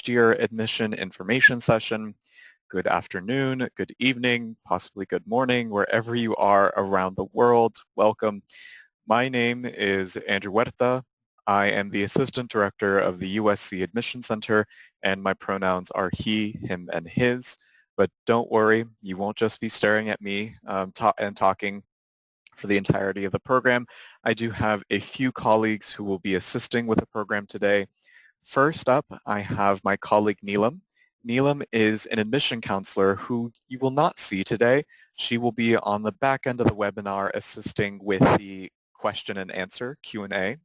year admission information session. Good afternoon, good evening, possibly good morning, wherever you are around the world. Welcome. My name is Andrew Huerta. I am the Assistant Director of the USC Admission Center, and my pronouns are he, him, and his. But don't worry, you won't just be staring at me and talking for the entirety of the program. I do have a few colleagues who will be assisting with the program today. First up, I have my colleague Neelam. Neelam is an admission counselor who you will not see today. She will be on the back end of the webinar assisting with the question and answer, Q&A.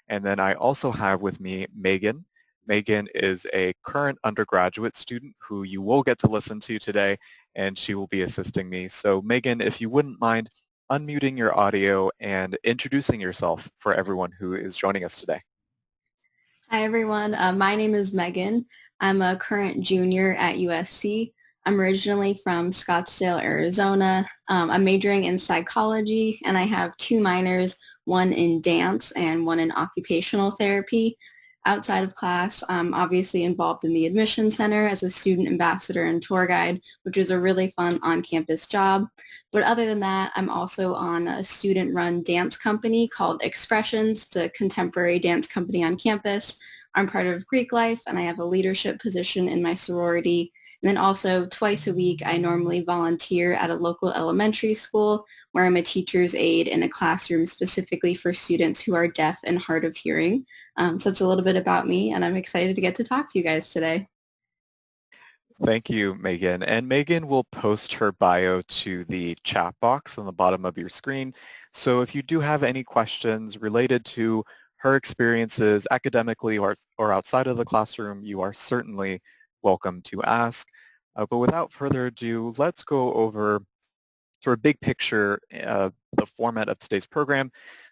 And then I also have with me Megan. Megan is a current undergraduate student who you will get to listen to today, and she will be assisting me. So Megan, if you wouldn't mind unmuting your audio and introducing yourself for everyone who is joining us today. Hi, everyone. My name is Megan. I'm a current junior at USC. I'm originally from Scottsdale, Arizona. I'm majoring in psychology, and I have 2 minors, one in dance and one in occupational therapy. Outside of class, I'm obviously involved in the admission center as a student ambassador and tour guide, which is a really fun on-campus job. But other than that, I'm also on a student-run dance company called Expressions. It's a contemporary dance company on campus. I'm part of Greek Life, and I have a leadership position in my sorority. And then also twice a week, I normally volunteer at a local elementary school where I'm a teacher's aide in a classroom specifically for students who are deaf and hard of hearing. So it's a little bit about me, and I'm excited to get to talk to you guys today. Thank you, Megan. And Megan will post her bio to the chat box on the bottom of your screen. So if you do have any questions related to her experiences academically or outside of the classroom, you are certainly welcome to ask. But without further ado, let's go over sort of big picture, the format of today's program.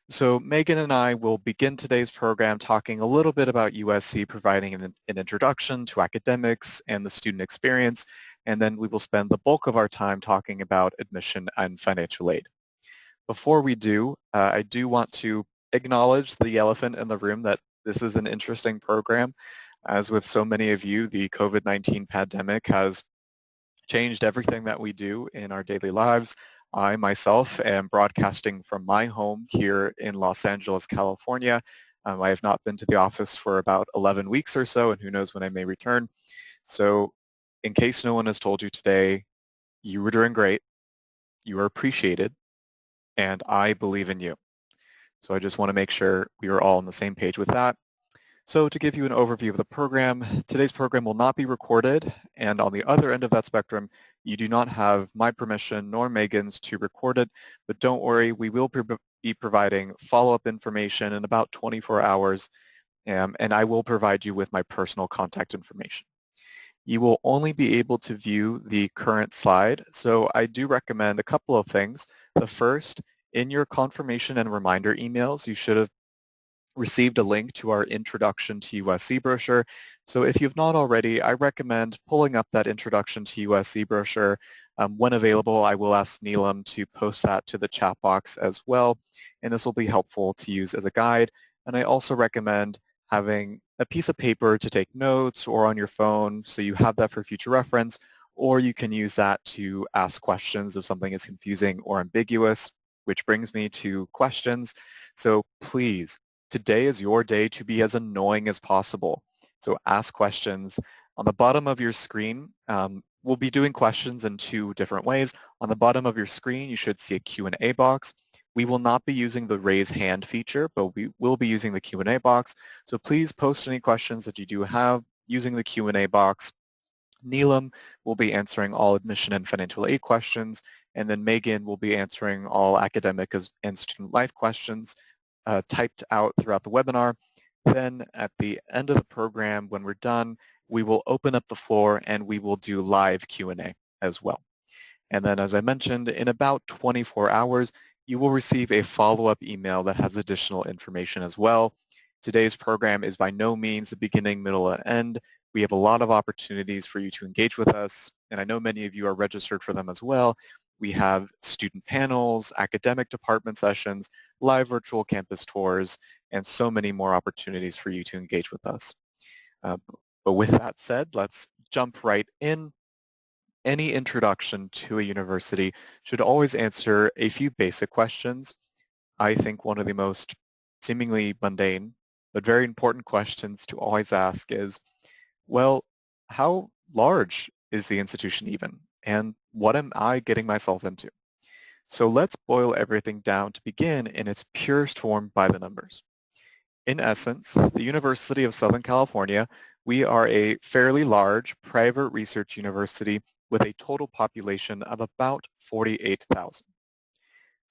So Megan and I will begin today's program talking a little bit about USC, providing an introduction to academics and the student experience, and then we will spend the bulk of our time talking about admission and financial aid. Before we do, I do want to acknowledge the elephant in the room that this is an interesting program. As with so many of you, the COVID-19 pandemic has changed everything that we do in our daily lives. I myself am broadcasting from my home here in Los Angeles, California. I have not been to the office for about 11 weeks or so, and who knows when I may return. So in case no one has told you today, you were doing great, you are appreciated, and I believe in you. So I just want to make sure we are all on the same page with that. So to give you an overview of the program, today's program will not be recorded, and on the other end of that spectrum, you do not have my permission nor Megan's to record it, but don't worry, we will be providing follow-up information in about 24 hours, and I will provide you with my personal contact information. You will only be able to view the current slide, so I do recommend a couple of things. The first, in your confirmation and reminder emails, you should have received a link to our Introduction to USC brochure. So if you've not already, I recommend pulling up that Introduction to USC brochure. When available, I will ask Neelam to post that to the chat box as well, and this will be helpful to use as a guide. And I also recommend having a piece of paper to take notes or on your phone so you have that for future reference, or you can use that to ask questions if something is confusing or ambiguous, which brings me to questions. So please, today is your day to be as annoying as possible. So ask questions. On the bottom of your screen, we'll be doing questions in 2 different ways. On the bottom of your screen, you should see a Q&A box. We will not be using the raise hand feature, but we will be using the Q&A box. So please post any questions that you do have using the Q&A box. Neelam will be answering all admission and financial aid questions, and then Megan will be answering all academic and student life questions typed out throughout the webinar. Then at the end of the program, when we're done, we will open up the floor and we will do live Q&A as well. And then as I mentioned, in about 24 hours, you will receive a follow-up email that has additional information as well. Today's program is by no means the beginning, middle, and end. We have a lot of opportunities for you to engage with us, and I know many of you are registered for them as well. We have student panels, academic department sessions, live virtual campus tours, and so many more opportunities for you to engage with us. But with that said, let's jump right in. Any introduction to a university should always answer a few basic questions. I think one of the most seemingly mundane but very important questions to always ask is, well, how large is the institution even? And what am I getting myself into? So let's boil everything down to begin in its purest form by the numbers. In essence, the University of Southern California, we are a fairly large private research university with a total population of about 48,000.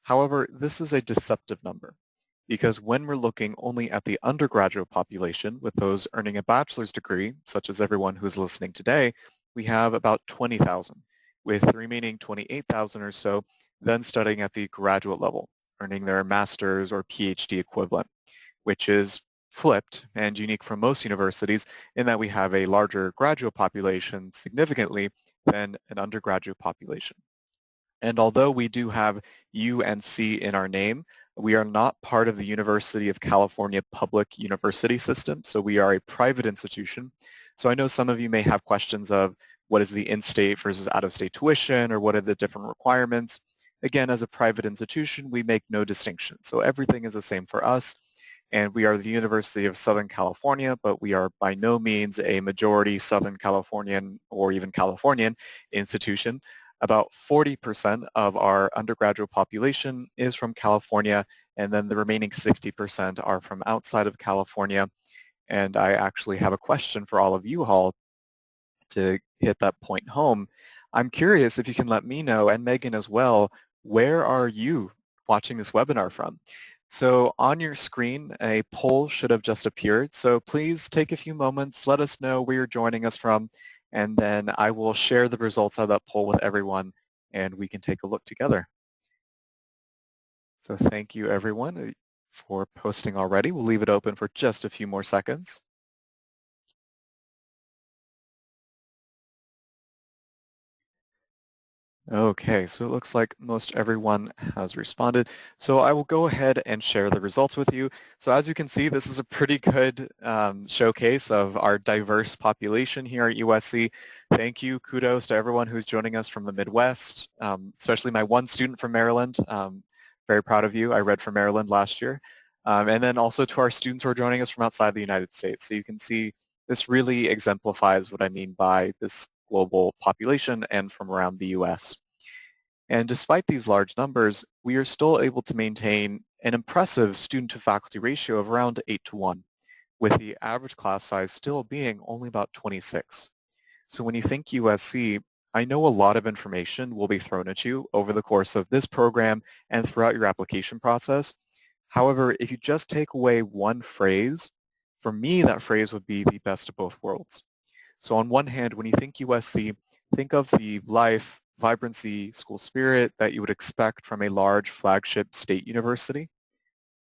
However, this is a deceptive number because when we're looking only at the undergraduate population with those earning a bachelor's degree, such as everyone who's listening today, we have about 20,000, with the remaining 28,000 or so then studying at the graduate level, earning their master's or PhD equivalent, which is flipped and unique from most universities in that we have a larger graduate population significantly than an undergraduate population. And although we do have UNC in our name, we are not part of the University of California public university system, so we are a private institution. So I know some of you may have questions of what is the in-state versus out-of-state tuition, or what are the different requirements. Again, as a private institution, we make no distinction. So everything is the same for us, and we are the University of Southern California, but we are by no means a majority Southern Californian or even Californian institution. About 40% of our undergraduate population is from California, and then the remaining 60% are from outside of California. And I actually have a question for all of you all to hit that point home. I'm curious if you can let me know, and Megan as well, where are you watching this webinar from? So on your screen, a poll should have just appeared. So please take a few moments, let us know where you're joining us from, and then I will share the results of that poll with everyone, and we can take a look together. So thank you, everyone, for posting already. We'll leave it open for just a few more seconds. Okay, so it looks like most everyone has responded. So I will go ahead and share the results with you. So as you can see, this is a pretty good showcase of our diverse population here at USC. Thank you. Kudos to everyone who's joining us from the Midwest, especially my one student from Maryland. Very proud of you. I read from Maryland last year. And then also to our students who are joining us from outside the United States. So you can see this really exemplifies what I mean by this global population and from around the U.S. And despite these large numbers, we are still able to maintain an impressive student-to-faculty ratio of around 8-to-1, with the average class size still being only about 26. So when you think USC, I know a lot of information will be thrown at you over the course of this program and throughout your application process. However, if you just take away one phrase, for me that phrase would be the best of both worlds. So on one hand, when you think USC, think of the life, vibrancy, school spirit that you would expect from a large flagship state university,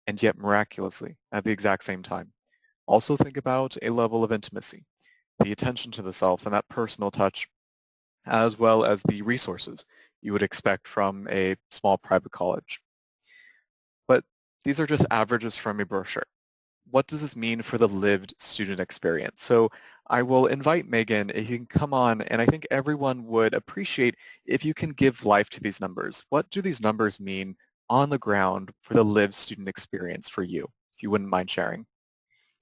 and yet miraculously at the exact same time. Also think about a level of intimacy, the attention to the self and that personal touch, as well as the resources you would expect from a small private college. But these are just averages from a brochure. What does this mean for the lived student experience? So I will invite Megan if you can come on, and I think everyone would appreciate if you can give life to these numbers. What do these numbers mean on the ground for the lived student experience for you, if you wouldn't mind sharing?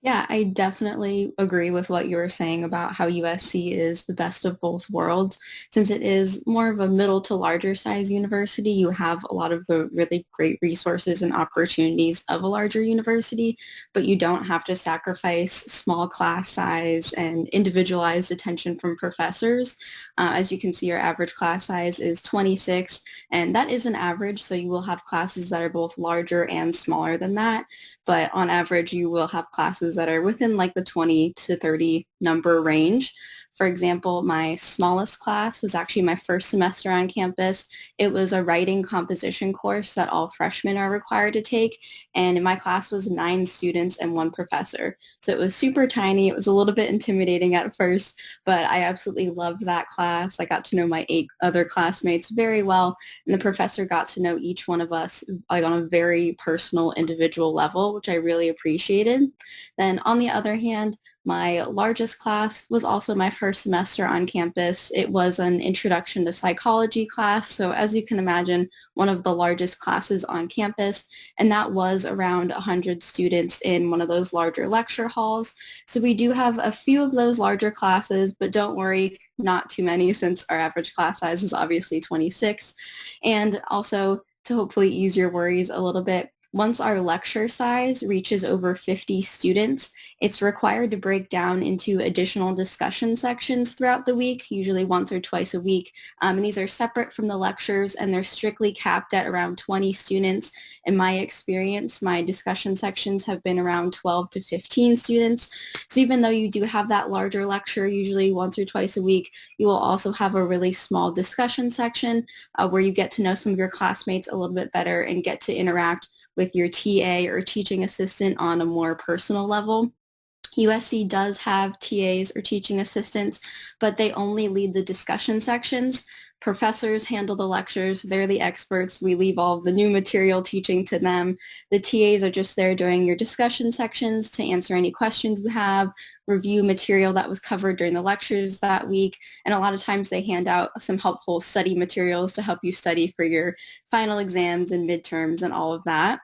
Yeah, I definitely agree with what you were saying about how USC is the best of both worlds. Since it is more of a middle to larger size university, you have a lot of the really great resources and opportunities of a larger university, but you don't have to sacrifice small class size and individualized attention from professors. As you can see, your average class size is 26, and that is an average, so you will have classes that are both larger and smaller than that. But on average, you will have classes that are within like the 20 to 30 number range. For example, my smallest class was actually my first semester on campus. It was a writing composition course that all freshmen are required to take. And in my class was 9 students and 1 professor. So it was super tiny. It was a little bit intimidating at first, but I absolutely loved that class. I got to know my 8 other classmates very well, and the professor got to know each one of us like on a very personal, individual level, which I really appreciated. Then on the other hand, My largest class was also my first semester on campus. It was an introduction to psychology class. So as you can imagine, one of the largest classes on campus, and that was around 100 students in one of those larger lecture halls. So we do have a few of those larger classes, but don't worry, not too many since our average class size is obviously 26. And also to hopefully ease your worries a little bit, once our lecture size reaches over 50 students, it's required to break down into additional discussion sections throughout the week, usually once or twice a week. And these are separate from the lectures, and they're strictly capped at around 20 students. In my experience, my discussion sections have been around 12 to 15 students. So even though you do have that larger lecture, usually once or twice a week, you will also have a really small discussion section where you get to know some of your classmates a little bit better and get to interact with your TA or teaching assistant on a more personal level. USC does have TAs or teaching assistants, but they only lead the discussion sections. Professors handle the lectures. They're the experts. We leave all the new material teaching to them. The TAs are just there during your discussion sections to answer any questions you have, review material that was covered during the lectures that week, and a lot of times they hand out some helpful study materials to help you study for your final exams and midterms and all of that.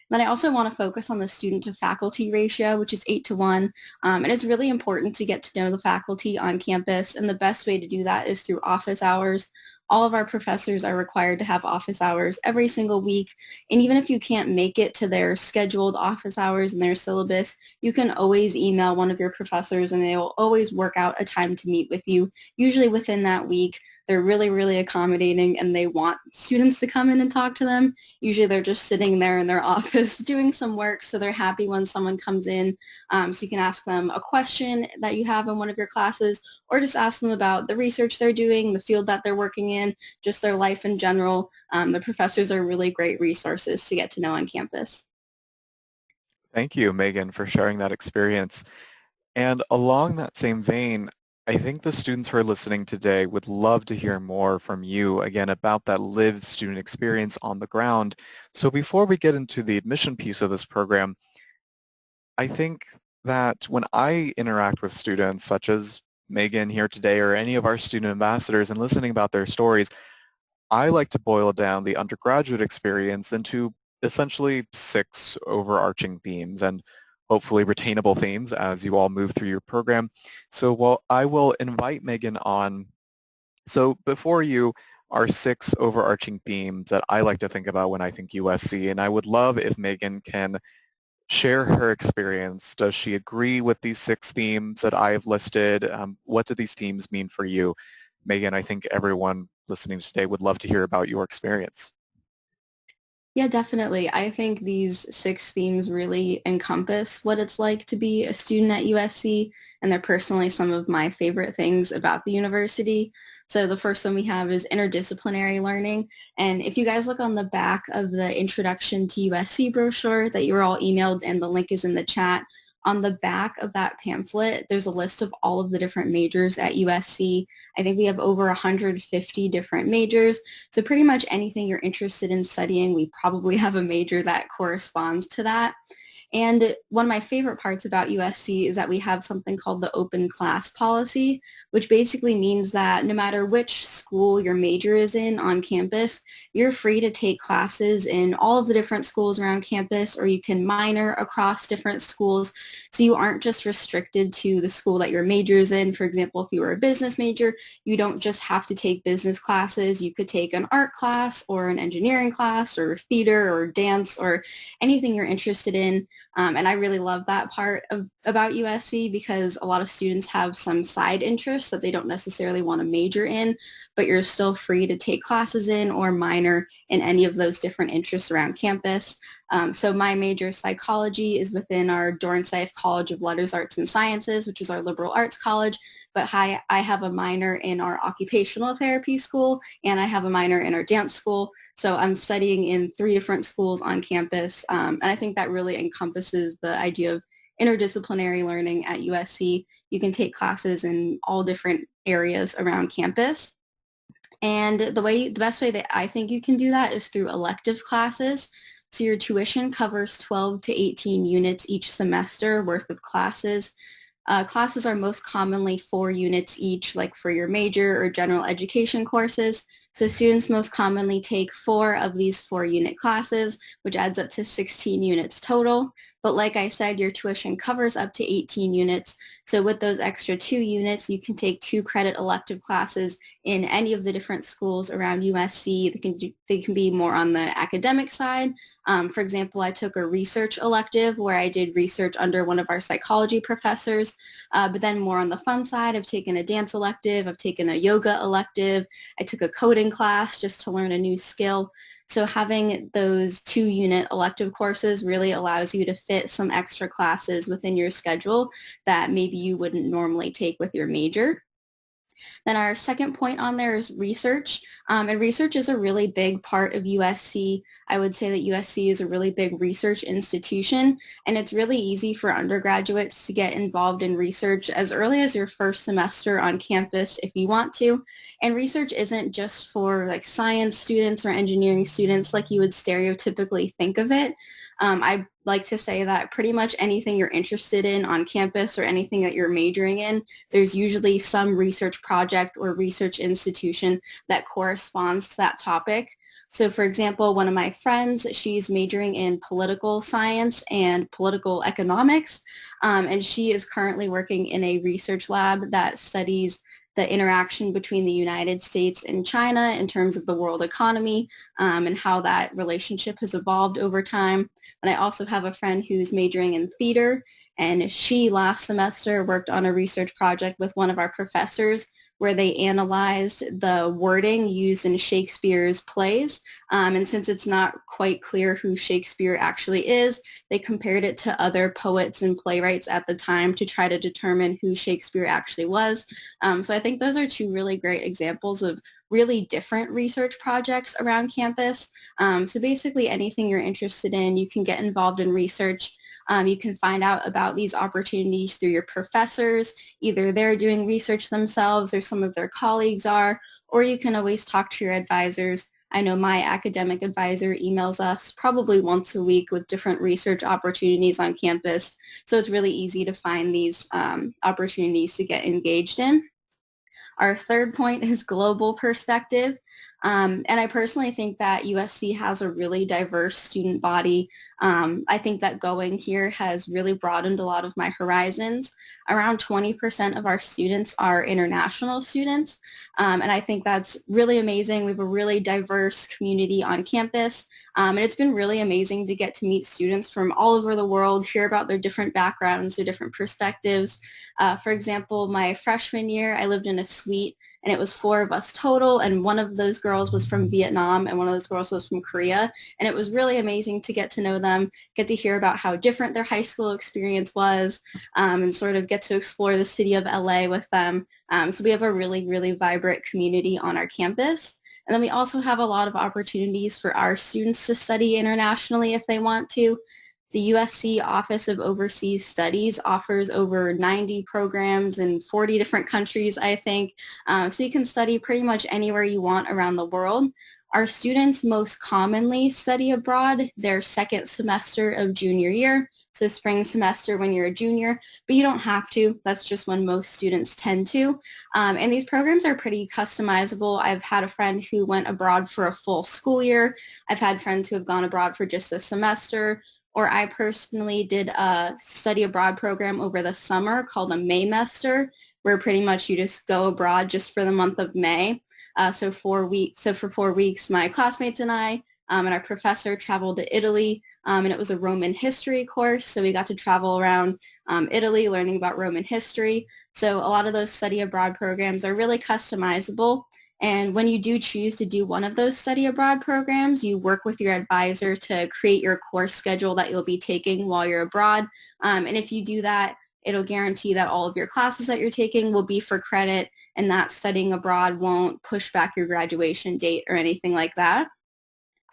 Then I also want to focus on the student to faculty ratio, which is 8-to-1. And it's really important to get to know the faculty on campus. And the best way to do that is through office hours. All of our professors are required to have office hours every single week. And even if you can't make it to their scheduled office hours in their syllabus, you can always email one of your professors and they will always work out a time to meet with you, usually within that week. They're really, really accommodating and they want students to come in and talk to them. Usually they're just sitting there in their office doing some work, so they're happy when someone comes in. So you can ask them a question that you have in one of your classes, or just ask them about the research they're doing, the field that they're working in, just their life in general. The professors are really great resources to get to know on campus. Thank you, Megan, for sharing that experience. And along that same vein, I think the students who are listening today would love to hear more from you, again, about that lived student experience on the ground. So before we get into the admission piece of this program, I think that when I interact with students, such as Megan here today or any of our student ambassadors and listening about their stories, I like to boil down the undergraduate experience into essentially 6 overarching themes and hopefully retainable themes as you all move through your program. So while I will invite Megan on, so before you are 6 overarching themes that I like to think about when I think USC, and I would love if Megan can share her experience. Does she agree with these 6 themes that I have listed? What do these themes mean for you? Megan, I think everyone listening today would love to hear about your experience. Yeah, definitely. I think these 6 themes really encompass what it's like to be a student at USC, and they're personally some of my favorite things about the university. So the first one we have is interdisciplinary learning. And if you guys look on the back of the Introduction to USC brochure that you were all emailed, and the link is in the chat, on the back of that pamphlet, there's a list of all of the different majors at USC. I think we have over 150 different majors. So pretty much anything you're interested in studying, we probably have a major that corresponds to that. And one of my favorite parts about USC is that we have something called the open class policy, which basically means that no matter which school your major is in on campus, you're free to take classes in all of the different schools around campus, or you can minor across different schools. So you aren't just restricted to the school that your major is in. For example, if you were a business major, you don't just have to take business classes. You could take an art class or an engineering class or theater or dance or anything you're interested in. And I really love that part about USC because a lot of students have some side interests that they don't necessarily want to major in, but you're still free to take classes in or minor in any of those different interests around campus. So my major, psychology, is within our Dornsife College of Letters, Arts, and Sciences, which is our liberal arts college. But I have a minor in our occupational therapy school, and I have a minor in our dance school. So I'm studying in 3 different schools on campus. And I think that really encompasses the idea of interdisciplinary learning at USC. You can take classes in all different areas around campus. And the best way that I think you can do that is through elective classes. So your tuition covers 12 to 18 units each semester worth of classes. Classes are most commonly 4 units each, like for your major or general education courses. So students most commonly take 4 of these 4 unit classes, which adds up to 16 units total. But like I said, your tuition covers up to 18 units. So with those extra 2 units, you can take 2 credit elective classes in any of the different schools around USC. They can be more on the academic side. For example, I took a research elective where I did research under one of our psychology professors. But then more on the fun side, I've taken a dance elective, I've taken a yoga elective, I took a coding class just to learn a new skill. So having those 2 unit elective courses really allows you to fit some extra classes within your schedule that maybe you wouldn't normally take with your major. Then our second point on there is research. And research is a really big part of USC. I would say that USC is a really big research institution, and it's really easy for undergraduates to get involved in research as early as your first semester on campus if you want to. And research isn't just for like science students or engineering students like you would stereotypically think of it. I like to say that pretty much anything you're interested in on campus or anything that you're majoring in, there's usually some research project or research institution that corresponds to that topic. So for example, one of my friends, she's majoring in political science and political economics, and she is currently working in a research lab that studies the interaction between the United States and China in terms of the world economy and how that relationship has evolved over time. And I also have a friend who's majoring in theater, and she last semester worked on a research project with one of our professors where they analyzed the wording used in Shakespeare's plays. And since it's not quite clear who Shakespeare actually is, they compared it to other poets and playwrights at the time to try to determine who Shakespeare actually was. So I think those are 2 really great examples of really different research projects around campus. So basically anything you're interested in, you can get involved in research. You can find out about these opportunities through your professors. Either they're doing research themselves or some of their colleagues are, or you can always talk to your advisors. I know my academic advisor emails us probably once a week with different research opportunities on campus. So it's really easy to find these opportunities to get engaged in. Our third point is global perspective. And I personally think that USC has a really diverse student body. I think that going here has really broadened a lot of my horizons. Around 20% of our students are international students, and I think that's really amazing. We have a really diverse community on campus, and it's been really amazing to get to meet students from all over the world, hear about their different backgrounds, their different perspectives. For example, my freshman year, I lived in a suite, and it was 4 of us total, and one of those girls was from Vietnam, and one of those girls was from Korea, and it was really amazing to get to know them, get to hear about how different their high school experience was, and sort of get to explore the city of LA with them. So we have a really, really vibrant community on our campus. And then we also have a lot of opportunities for our students to study internationally if they want to. The USC Office of Overseas Studies offers over 90 programs in 40 different countries, I think. So you can study pretty much anywhere you want around the world. Our students most commonly study abroad their second semester of junior year, so spring semester when you're a junior, but you don't have to. That's just when most students tend to. And these programs are pretty customizable. I've had a friend who went abroad for a full school year. I've had friends who have gone abroad for just a semester, or I personally did a study abroad program over the summer called a Maymester, where pretty much you just go abroad just for the month of May. So 4 weeks. So for 4 weeks, my classmates and I and our professor traveled to Italy, and it was a Roman history course. So we got to travel around Italy, learning about Roman history. So a lot of those study abroad programs are really customizable. And when you do choose to do one of those study abroad programs, you work with your advisor to create your course schedule that you'll be taking while you're abroad. And if you do that, it'll guarantee that all of your classes that you're taking will be for credit, and that studying abroad won't push back your graduation date or anything like that.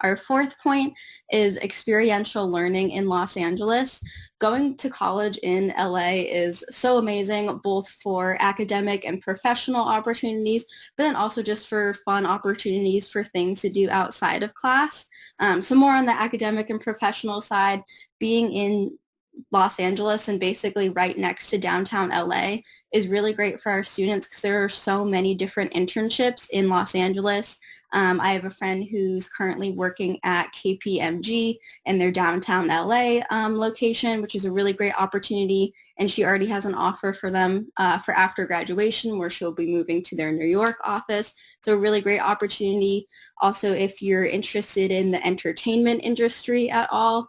Our fourth point is experiential learning in Los Angeles. Going to college in LA is so amazing, both for academic and professional opportunities, but then also just for fun opportunities for things to do outside of class. So more on the academic and professional side, being in Los Angeles and basically right next to downtown LA is really great for our students because there are so many different internships in Los Angeles. I have a friend who's currently working at KPMG in their downtown LA location, which is a really great opportunity. And she already has an offer for them for after graduation where she'll be moving to their New York office. So a really great opportunity. Also, if you're interested in the entertainment industry at all,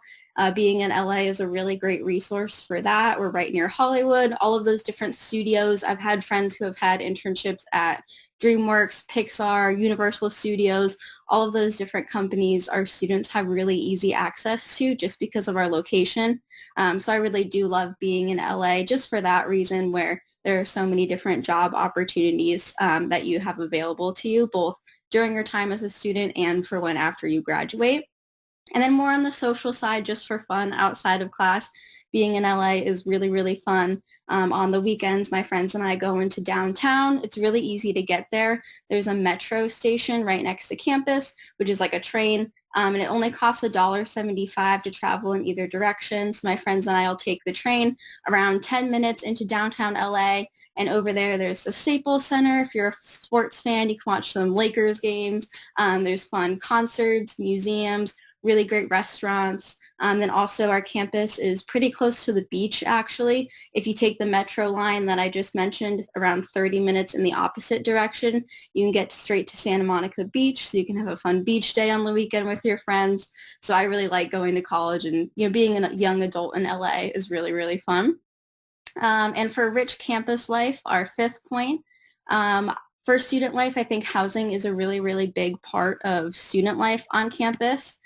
being in LA is a really great resource for that. We're right near Hollywood, all of those different studios. I've had friends who have had internships at DreamWorks, Pixar, Universal Studios, all of those different companies our students have really easy access to just because of our location. So I really do love being in LA just for that reason where there are so many different job opportunities that you have available to you, both during your time as a student and for when after you graduate. And then more on the social side, just for fun outside of class, being in LA is really, really fun. On the weekends, my friends and I go into downtown. It's really easy to get there. There's a metro station right next to campus, which is like a train. And it only costs $1.75 to travel in either direction. So my friends and I will take the train around 10 minutes into downtown LA. And over there, there's the Staples Center. If you're a sports fan, you can watch some Lakers games. There's fun concerts, museums, really great restaurants. Then also our campus is pretty close to the beach, actually. If you take the metro line that I just mentioned, around 30 minutes in the opposite direction, you can get straight to Santa Monica Beach, so you can have a fun beach day on the weekend with your friends. So I really like going to college, and being a young adult in LA is really, really fun. And for rich campus life, our fifth point, for student life, I think housing is a really, really big part of student life on campus.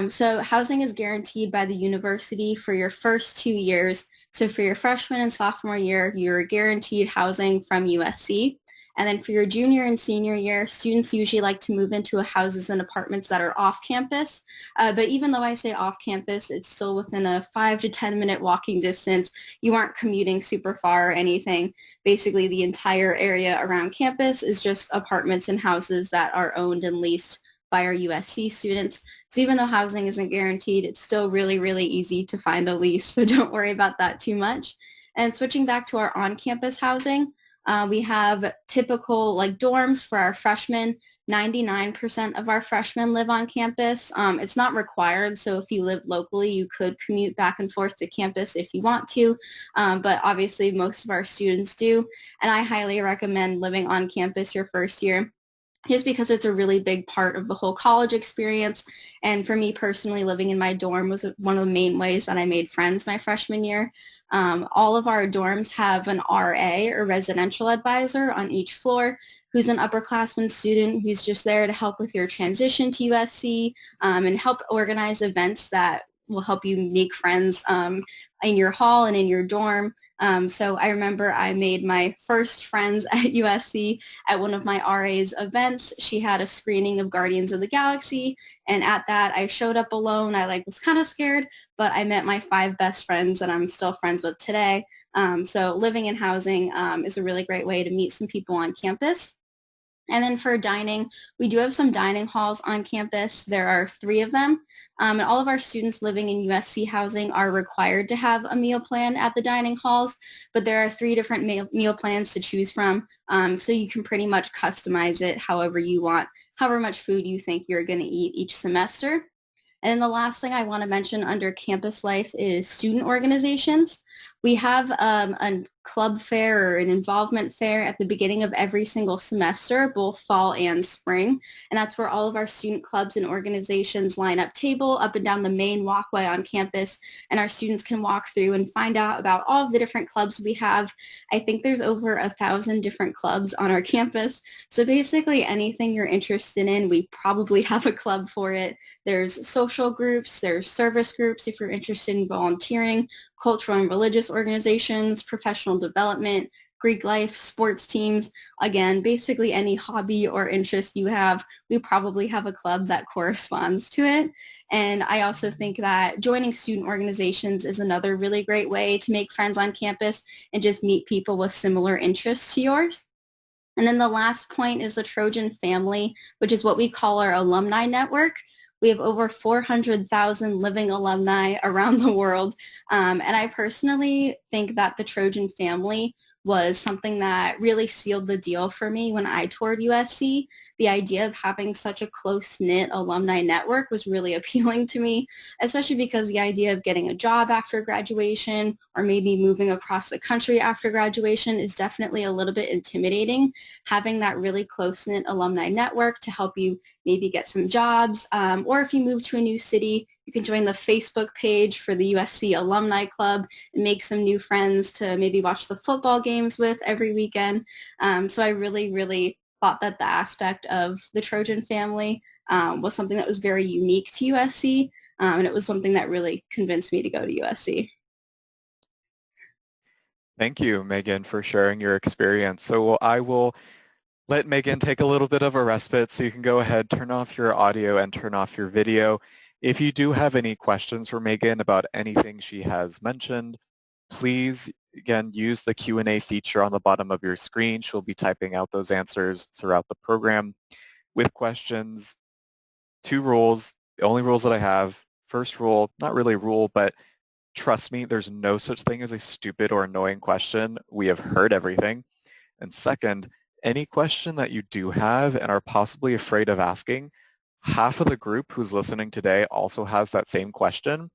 So housing is guaranteed by the university for your first 2 years. So for your freshman and sophomore year, you're guaranteed housing from USC. And then for your junior and senior year, students usually like to move into houses and apartments that are off campus. But even though I say off campus, it's still within a 5 to 10 minute walking distance. You aren't commuting super far or anything. Basically, the entire area around campus is just apartments and houses that are owned and leased by our USC students. So even though housing isn't guaranteed, it's still really, really easy to find a lease. So don't worry about that too much. And switching back to our on-campus housing, we have typical like dorms for our freshmen. 99% of our freshmen live on campus. It's not required, so if you live locally, you could commute back and forth to campus if you want to, but obviously most of our students do, and I highly recommend living on campus your first year, just because it's a really big part of the whole college experience. And for me personally, living in my dorm was one of the main ways that I made friends my freshman year. All of our dorms have an RA or residential advisor on each floor who's an upperclassman student who's just there to help with your transition to USC and help organize events that will help you make friends in your hall and in your dorm. So I remember I made my first friends at USC at one of my RA's events. She had a screening of Guardians of the Galaxy, and at that I showed up alone. I was kind of scared, but I met my 5 best friends that I'm still friends with today. So living in housing is a really great way to meet some people on campus. And then for dining, we do have some dining halls on campus. There are 3 of them. And all of our students living in USC housing are required to have a meal plan at the dining halls, but there are 3 different meal plans to choose from. So you can pretty much customize it however you want, however much food you think you're going to eat each semester. And then the last thing I want to mention under campus life is student organizations. We have a club fair or an involvement fair at the beginning of every single semester, both fall and spring. And that's where all of our student clubs and organizations line up table up and down the main walkway on campus. And our students can walk through and find out about all of the different clubs we have. I think there's over 1,000 different clubs on our campus. So basically anything you're interested in, we probably have a club for it. There's social groups, there's service groups if you're interested in volunteering, cultural and religious organizations, professional development, Greek life, sports teams. Again, basically any hobby or interest you have, we probably have a club that corresponds to it. And I also think that joining student organizations is another really great way to make friends on campus and just meet people with similar interests to yours. And then the last point is the Trojan family, which is what we call our alumni network. We have over 400,000 living alumni around the world. And I personally think that the Trojan family was something that really sealed the deal for me when I toured USC. The idea of having such a close-knit alumni network was really appealing to me, especially because the idea of getting a job after graduation or maybe moving across the country after graduation is definitely a little bit intimidating. Having that really close-knit alumni network to help you maybe get some jobs, or if you move to a new city, you can join the Facebook page for the USC Alumni Club and make some new friends to maybe watch the football games with every weekend. So I really, really thought that the aspect of the Trojan family was something that was very unique to USC, and it was something that really convinced me to go to USC. Thank you, Megan, for sharing your experience. So I will let Megan take a little bit of a respite, so you can go ahead, turn off your audio and turn off your video. If you do have any questions for Megan about anything she has mentioned, please, again, use the Q&A feature on the bottom of your screen. She'll be typing out those answers throughout the program. With questions, 2 rules, the only rules that I have. First rule, not really a rule, but trust me, there's no such thing as a stupid or annoying question. We have heard everything. And second, any question that you do have and are possibly afraid of asking, half of the group who's listening today also has that same question,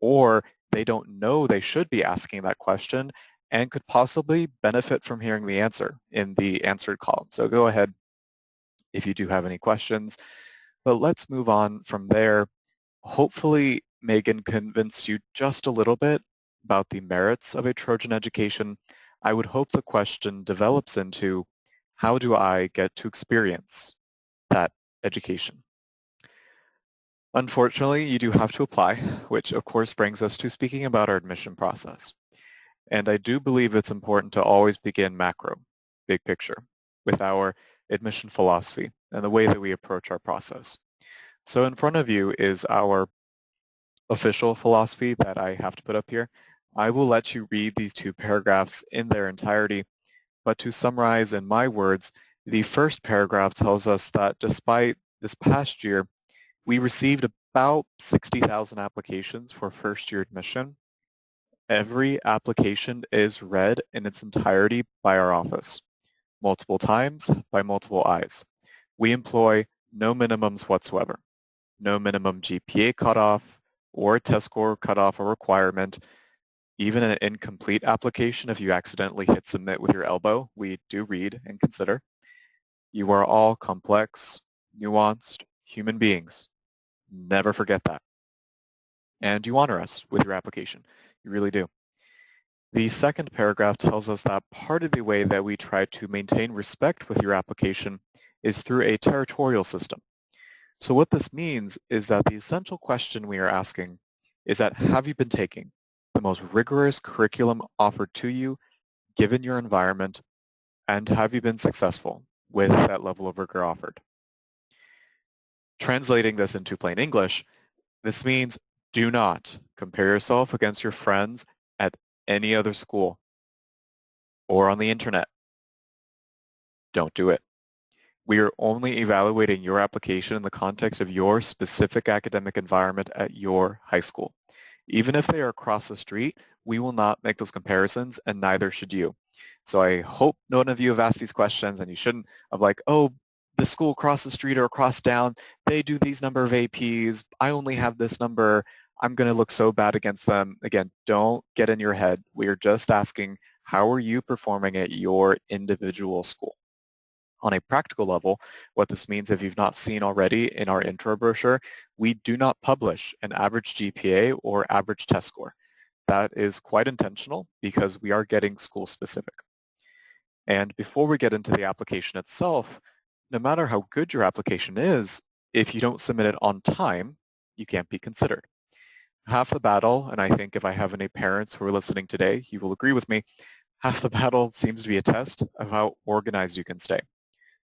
or they don't know they should be asking that question and could possibly benefit from hearing the answer in the answered column. So go ahead if you do have any questions. But let's move on from there. Hopefully, Megan convinced you just a little bit about the merits of a Trojan education. I would hope the question develops into, how do I get to experience that education? Unfortunately, you do have to apply, which of course brings us to speaking about our admission process. And I do believe it's important to always begin macro, big picture, with our admission philosophy and the way that we approach our process. So in front of you is our official philosophy that I have to put up here. I will let you read these 2 paragraphs in their entirety, but to summarize in my words, the first paragraph tells us that despite this past year, we received about 60,000 applications for first-year admission. Every application is read in its entirety by our office, multiple times by multiple eyes. We employ no minimums whatsoever, no minimum GPA cutoff or test score cutoff or requirement. Even an incomplete application, if you accidentally hit submit with your elbow, we do read and consider. You are all complex, nuanced human beings. Never forget that. And you honor us with your application. You really do. The second paragraph tells us that part of the way that we try to maintain respect with your application is through a territorial system. So what this means is that the essential question we are asking is that, have you been taking the most rigorous curriculum offered to you given your environment, and have you been successful with that level of rigor offered? Translating this into plain English, this means do not compare yourself against your friends at any other school or on the internet. Don't do it. We are only evaluating your application in the context of your specific academic environment at your high school. Even if they are across the street, we will not make those comparisons, and neither should you. So I hope none of you have asked these questions, and you shouldn't, of like, oh, the school across the street or across town, they do these number of APs. I only have this number. I'm going to look so bad against them. Again, don't get in your head. We are just asking, how are you performing at your individual school? On a practical level, what this means, if you've not seen already in our intro brochure, we do not publish an average GPA or average test score. That is quite intentional because we are getting school specific. And before we get into the application itself, no matter how good your application is, if you don't submit it on time, you can't be considered. Half the battle, and I think if I have any parents who are listening today, you will agree with me, half the battle seems to be a test of how organized you can stay.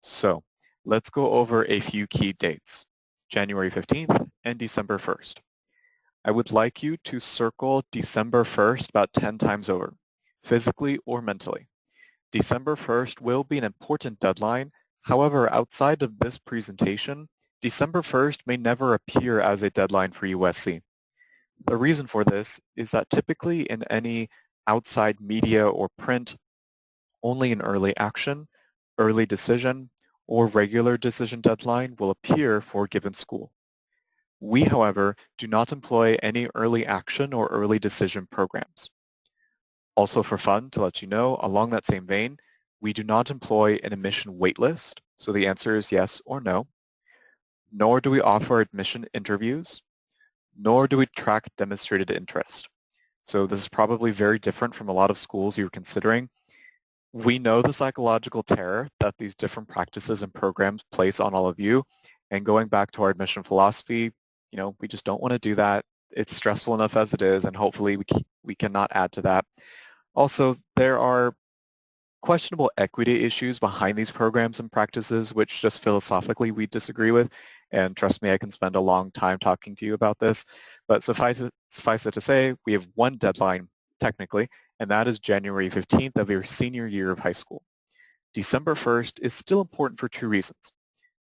So let's go over a few key dates, January 15th and December 1st. I would like you to circle December 1st about 10 times over, physically or mentally. December 1st will be an important deadline. However, outside of this presentation, December 1st may never appear as a deadline for USC. The reason for this is that typically in any outside media or print, only an early action, early decision, or regular decision deadline will appear for a given school. We, however, do not employ any early action or early decision programs. Also for fun, to let you know, along that same vein, we do not employ an admission waitlist, so the answer is yes or no, nor do we offer admission interviews, nor do we track demonstrated interest. So this is probably very different from a lot of schools you're considering. We know the psychological terror that these different practices and programs place on all of you. And going back to our admission philosophy, we just don't want to do that. It's stressful enough as it is, and hopefully we cannot add to that. Also, there are questionable equity issues behind these programs and practices, which just philosophically we disagree with. And trust me, I can spend a long time talking to you about this. But suffice it to say, we have one deadline, technically, and that is January 15th of your senior year of high school. December 1st is still important for two reasons.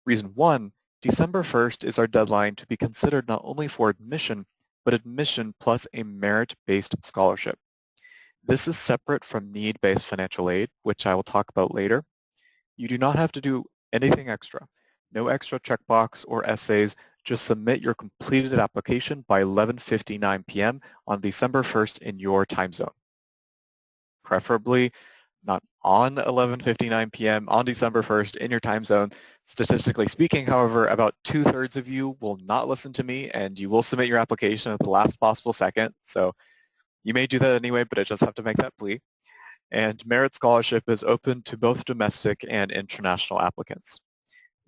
Reason one, December 1st is our deadline to be considered not only for admission, but admission plus a merit-based scholarship. This is separate from need-based financial aid, which I will talk about later. You do not have to do anything extra. No extra checkbox or essays. Just submit your completed application by 11:59 p.m. on December 1st in your time zone. Preferably not on 11:59 p.m. on December 1st in your time zone. Statistically speaking, however, about 2/3 of you will not listen to me and you will submit your application at the last possible second. So you may do that anyway, but I just have to make that plea. And merit scholarship is open to both domestic and international applicants.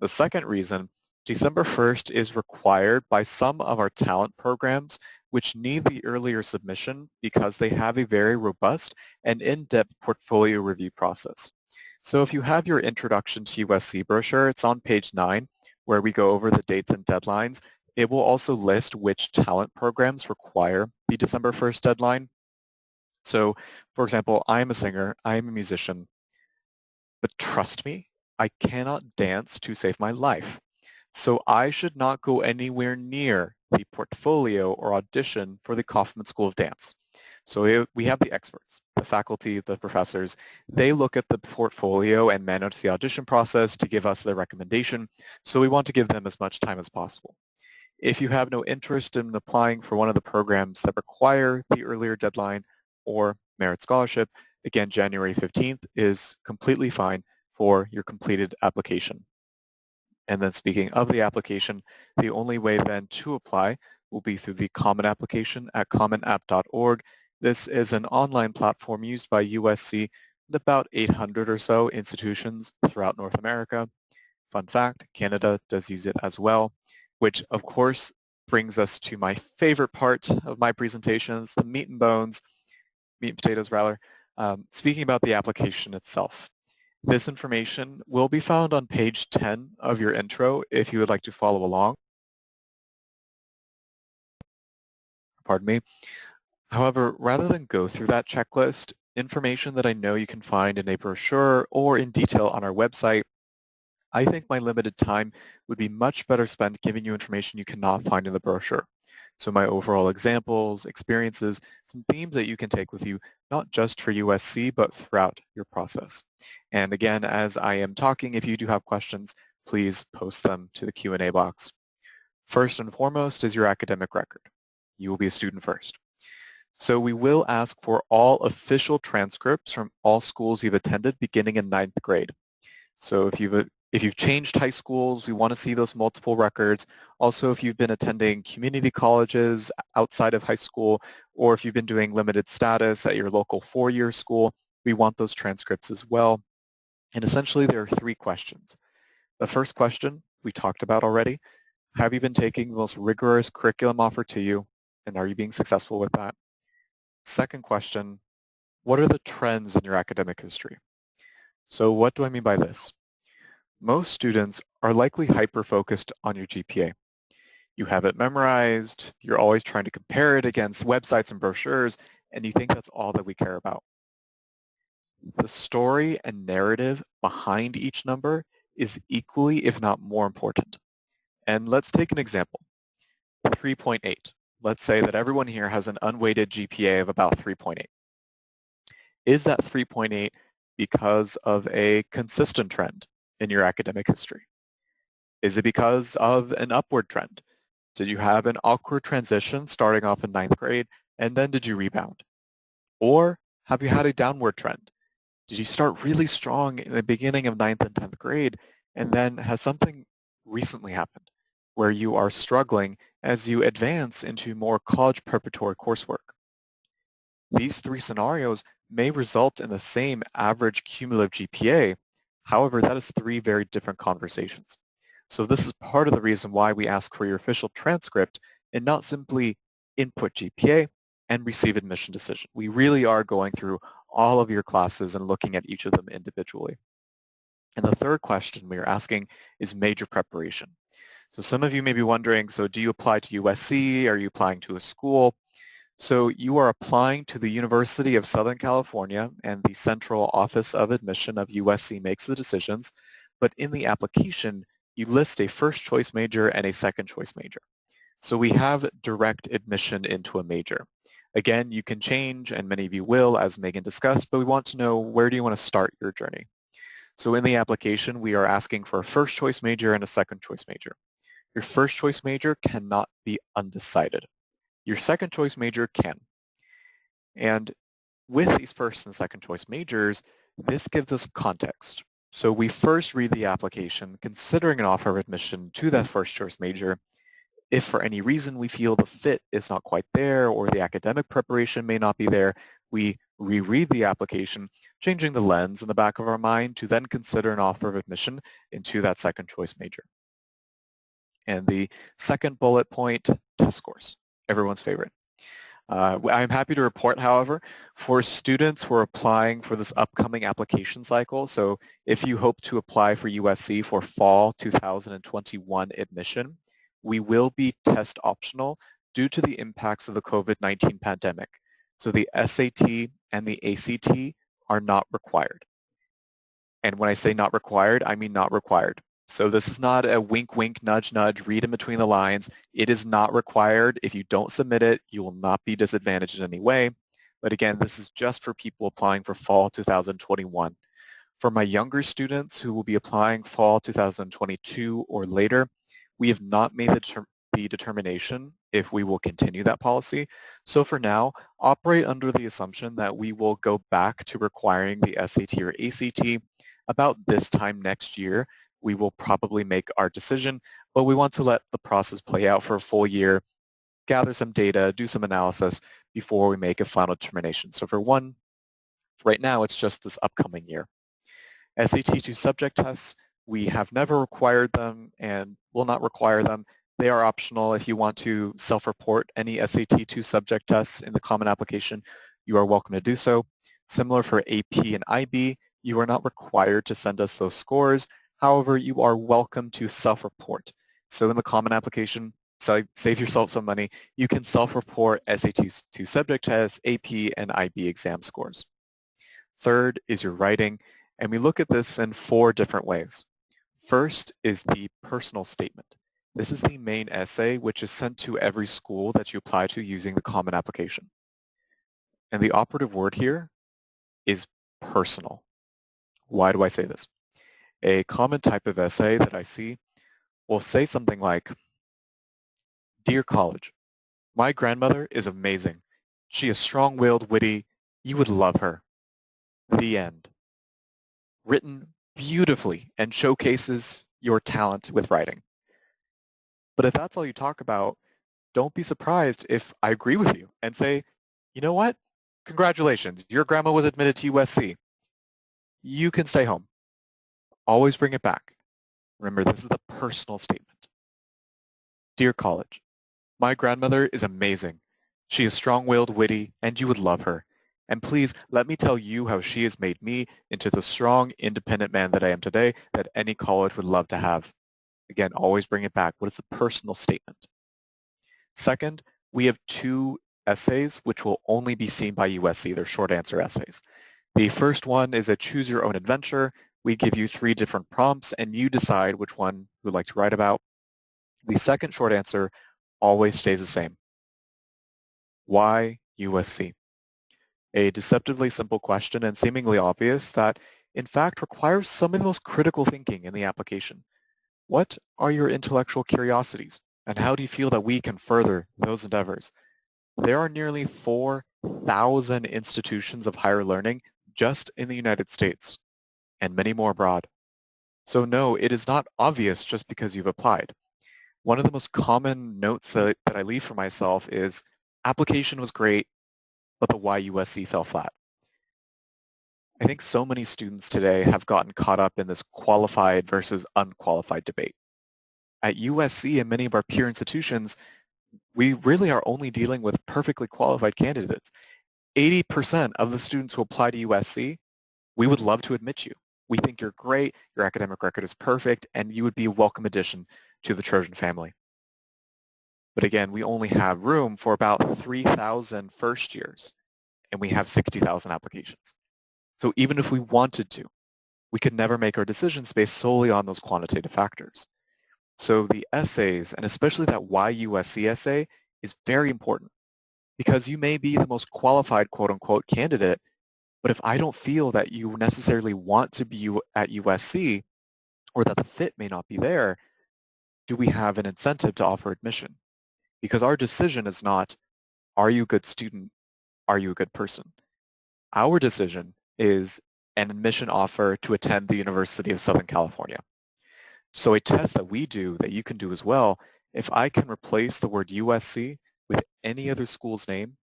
The second reason, December 1st is required by some of our talent programs which need the earlier submission because they have a very robust and in-depth portfolio review process. So if you have your Introduction to USC brochure, it's on page 9 where we go over the dates and deadlines. It will also list which talent programs require the December 1st deadline. So, for example, I'm a singer, I'm a musician, but trust me, I cannot dance to save my life. So I should not go anywhere near the portfolio or audition for the Kaufman School of Dance. So we have the experts, the faculty, the professors. They look at the portfolio and manage the audition process to give us their recommendation. So we want to give them as much time as possible. If you have no interest in applying for one of the programs that require the earlier deadline or merit scholarship, again, January 15th is completely fine for your completed application. And then speaking of the application, the only way then to apply will be through the Common application at commonapp.org. This is an online platform used by USC and about 800 or so institutions throughout North America. Fun fact, Canada does use it as well, which of course brings us to my favorite part of my presentations, the meat and potatoes rather, speaking about the application itself. This information will be found on page 10 of your intro if you would like to follow along. Pardon me. However, rather than go through that checklist, information that I know you can find in a brochure or in detail on our website, I think my limited time would be much better spent giving you information you cannot find in the brochure. So my overall examples, experiences, some themes that you can take with you, not just for USC, but throughout your process. And again, as I am talking, if you do have questions, please post them to the Q&A box. First and foremost is your academic record. You will be a student first. So we will ask for all official transcripts from all schools you've attended beginning in 9th grade. So if you've changed high schools, we want to see those multiple records. Also, if you've been attending community colleges outside of high school, or if you've been doing limited status at your local four-year school, we want those transcripts as well. And essentially, there are three questions. The first question we talked about already. Have you been taking the most rigorous curriculum offered to you, and are you being successful with that? Second question, what are the trends in your academic history? So what do I mean by this? Most students are likely hyper-focused on your GPA. You have it memorized, you're always trying to compare it against websites and brochures, and you think that's all that we care about. The story and narrative behind each number is equally, if not more important. And let's take an example, 3.8. Let's say that everyone here has an unweighted GPA of about 3.8. Is that 3.8 because of a consistent trend in your academic history? Is it because of an upward trend? Did you have an awkward transition starting off in ninth grade, and then did you rebound? Or have you had a downward trend? Did you start really strong in the beginning of ninth and 10th grade, and then has something recently happened where you are struggling as you advance into more college preparatory coursework? These three scenarios may result in the same average cumulative GPA. However, that is three very different conversations. So this is part of the reason why we ask for your official transcript and not simply input GPA and receive admission decision. We really are going through all of your classes and looking at each of them individually. And the third question we are asking is major preparation. So some of you may be wondering, so do you apply to USC? Are you applying to a school? So you are applying to the University of Southern California, and the Central Office of Admission of USC makes the decisions. But in the application, you list a first choice major and a second choice major. So we have direct admission into a major. Again, you can change, and many of you will, as Megan discussed, but we want to know, where do you want to start your journey? So in the application, we are asking for a first choice major and a second choice major. Your first choice major cannot be undecided. Your second choice major can. And with these first and second choice majors, this gives us context. So we first read the application, considering an offer of admission to that first choice major. If for any reason we feel the fit is not quite there or the academic preparation may not be there, we reread the application, changing the lens in the back of our mind to then consider an offer of admission into that second choice major. And the second bullet point, test scores, everyone's favorite. I'm happy to report, however, for students who are applying for this upcoming application cycle, so if you hope to apply for USC for fall 2021 admission, we will be test optional due to the impacts of the COVID-19 pandemic. So the SAT and the ACT are not required. And when I say not required, I mean not required. So this is not a wink, wink, nudge, nudge, read in between the lines. It is not required. If you don't submit it, you will not be disadvantaged in any way. But again, this is just for people applying for fall 2021. For my younger students who will be applying fall 2022 or later, we have not made the determination if we will continue that policy. So for now, operate under the assumption that we will go back to requiring the SAT or ACT about this time next year. We will probably make our decision, but we want to let the process play out for a full year, gather some data, do some analysis before we make a final determination. So for right now, it's just this upcoming year. SAT2 subject tests, we have never required them and will not require them. They are optional. If you want to self-report any SAT2 subject tests in the Common Application, you are welcome to do so. Similar for AP and IB, you are not required to send us those scores. However, you are welcome to self-report. So in the Common Application, so save yourself some money, you can self-report SAT2 subject tests, AP, and IB exam scores. Third is your writing, and we look at this in four different ways. First is the personal statement. This is the main essay which is sent to every school that you apply to using the Common Application. And the operative word here is personal. Why do I say this? A common type of essay that I see will say something like, "Dear college, my grandmother is amazing. She is strong-willed, witty. You would love her. The end." Written beautifully and showcases your talent with writing. But if that's all you talk about, don't be surprised if I agree with you and say, you know what? Congratulations, your grandma was admitted to USC. You can stay home. Always bring it back. Remember, this is the personal statement. Dear college, my grandmother is amazing. She is strong-willed, witty, and you would love her. And please let me tell you how she has made me into the strong, independent man that I am today that any college would love to have. Again, always bring it back. What is the personal statement? Second, we have two essays which will only be seen by USC. They're short answer essays. The first one is a choose your own adventure. We give you 3 different prompts and you decide which one you would like to write about. The second short answer always stays the same. Why USC? A deceptively simple question and seemingly obvious that in fact requires some of the most critical thinking in the application. What are your intellectual curiosities and how do you feel that we can further those endeavors? There are nearly 4,000 institutions of higher learning just in the United States and many more abroad. So no, it is not obvious just because you've applied. One of the most common notes that I leave for myself is application was great, but the why USC fell flat. I think so many students today have gotten caught up in this qualified versus unqualified debate. At USC and many of our peer institutions, we really are only dealing with perfectly qualified candidates. 80% of the students who apply to USC, we would love to admit you. We think you're great, your academic record is perfect, and you would be a welcome addition to the Trojan family. But again, we only have room for about 3,000 first years, and we have 60,000 applications. So even if we wanted to, we could never make our decisions based solely on those quantitative factors. So the essays, and especially that why USC essay, is very important because you may be the most qualified quote-unquote candidate, but if I don't feel that you necessarily want to be at USC or that the fit may not be there, do we have an incentive to offer admission? Because our decision is not, are you a good student? Are you a good person? Our decision is an admission offer to attend the University of Southern California. So a test that we do that you can do as well, if I can replace the word USC with any other school's name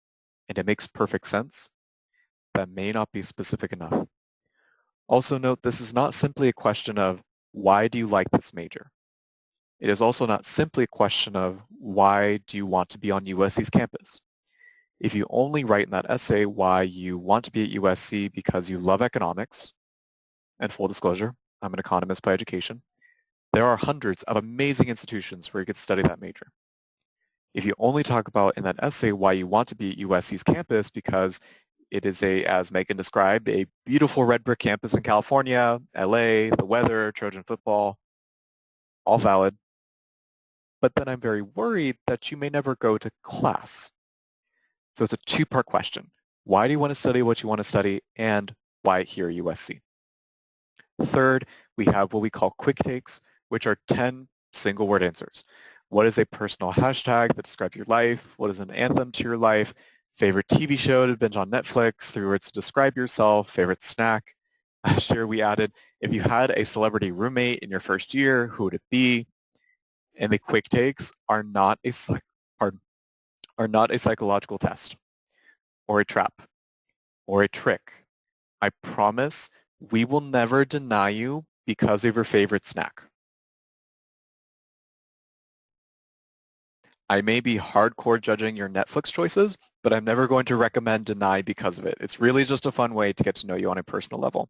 and it makes perfect sense, that may not be specific enough. Also note this is not simply a question of why do you like this major? It is also not simply a question of why do you want to be on USC's campus? If you only write in that essay why you want to be at USC because you love economics, and full disclosure, I'm an economist by education, there are hundreds of amazing institutions where you could study that major. If you only talk about in that essay why you want to be at USC's campus because it is as Megan described, a beautiful red brick campus in California, LA, the weather, Trojan football, all valid. But then I'm very worried that you may never go to class. So it's a two-part question. Why do you want to study what you want to study and why here at USC? Third, we have what we call quick takes, which are 10 single word answers. What is a personal hashtag that describes your life? What is an anthem to your life? Favorite TV show to binge on Netflix? 3 words to describe yourself. Favorite snack? Last year we added, if you had a celebrity roommate in your first year, who would it be? And the quick takes are not a psychological test or a trap or a trick. I promise we will never deny you because of your favorite snack. I may be hardcore judging your Netflix choices, but I'm never going to recommend deny because of it. It's really just a fun way to get to know you on a personal level.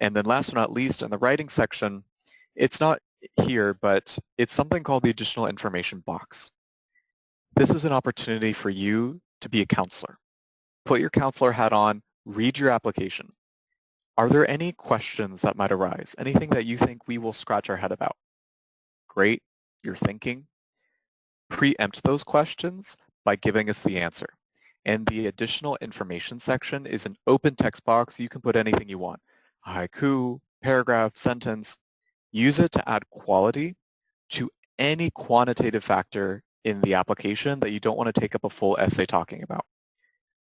And then last but not least, in the writing section, it's not here, but it's something called the additional information box. This is an opportunity for you to be a counselor. Put your counselor hat on, read your application. Are there any questions that might arise? Anything that you think we will scratch our head about? Great, you're thinking. Preempt those questions by giving us the answer. And the additional information section is an open text box. You can put anything you want. A haiku, paragraph, sentence. Use it to add quality to any quantitative factor in the application that you don't want to take up a full essay talking about.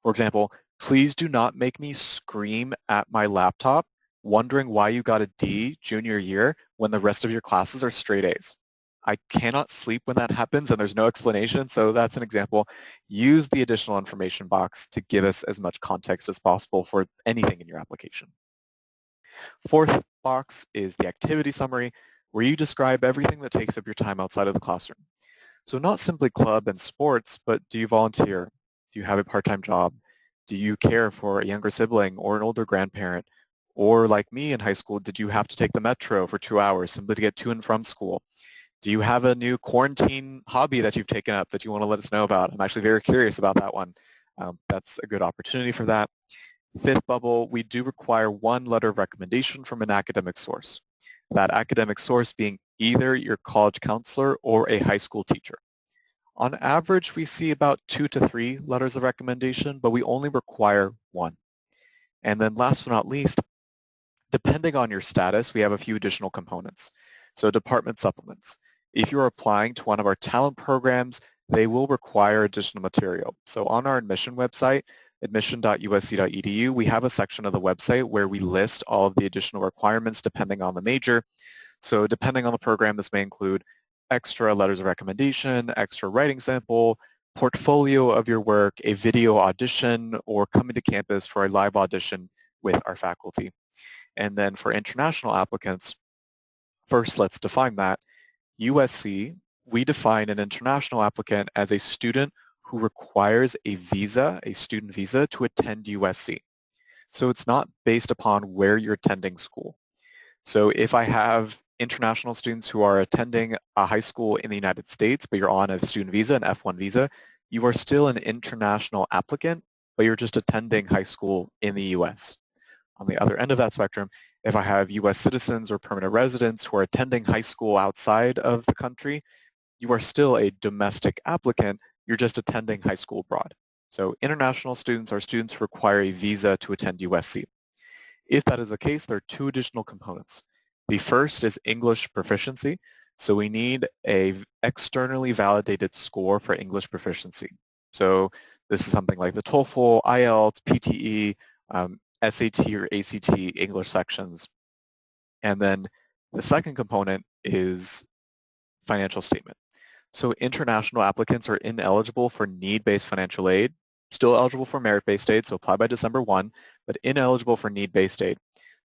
For example, please do not make me scream at my laptop wondering why you got a D junior year when the rest of your classes are straight A's. I cannot sleep when that happens and there's no explanation, so that's an example. Use the additional information box to give us as much context as possible for anything in your application. Fourth box is the activity summary, where you describe everything that takes up your time outside of the classroom. So not simply club and sports, but do you volunteer? Do you have a part-time job? Do you care for a younger sibling or an older grandparent? Or like me in high school, did you have to take the metro for 2 hours simply to get to and from school? Do you have a new quarantine hobby that you've taken up that you want to let us know about? I'm actually very curious about that one. That's a good opportunity for that. Fifth bubble, we do require one letter of recommendation from an academic source. That academic source being either your college counselor or a high school teacher. On average, we see about 2 to 3 letters of recommendation, but we only require 1. And then last but not least, depending on your status, we have a few additional components. So department supplements. If you're applying to one of our talent programs, they will require additional material. So on our admission website, admission.usc.edu, we have a section of the website where we list all of the additional requirements depending on the major. So depending on the program, this may include extra letters of recommendation, extra writing sample, portfolio of your work, a video audition, or coming to campus for a live audition with our faculty. And then for international applicants, first let's define that. USC, we define an international applicant as a student who requires a visa, a student visa, to attend USC. So it's not based upon where you're attending school. So if I have international students who are attending a high school in the United States, but you're on a student visa, an F1 visa, you are still an international applicant, but you're just attending high school in the US. On the other end of that spectrum, if I have US citizens or permanent residents who are attending high school outside of the country, you are still a domestic applicant, you're just attending high school abroad. So international students are students who require a visa to attend USC. If that is the case, there are 2 additional components. The first is English proficiency. So we need a externally validated score for English proficiency. So this is something like the TOEFL, IELTS, PTE, SAT or ACT English sections. And then the second component is financial statement. So international applicants are ineligible for need-based financial aid, still eligible for merit-based aid, so apply by December 1, but ineligible for need-based aid.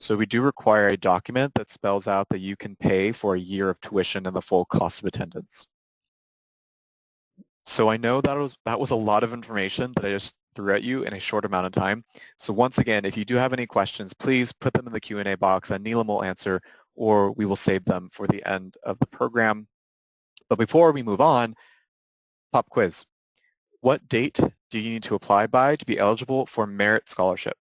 So we do require a document that spells out that you can pay for a year of tuition and the full cost of attendance. So I know that was a lot of information that I just threw at you in a short amount of time. So once again, if you do have any questions, please put them in the Q&A box and Neelam will answer, or we will save them for the end of the program. But before we move on, pop quiz. What date do you need to apply by to be eligible for merit scholarship?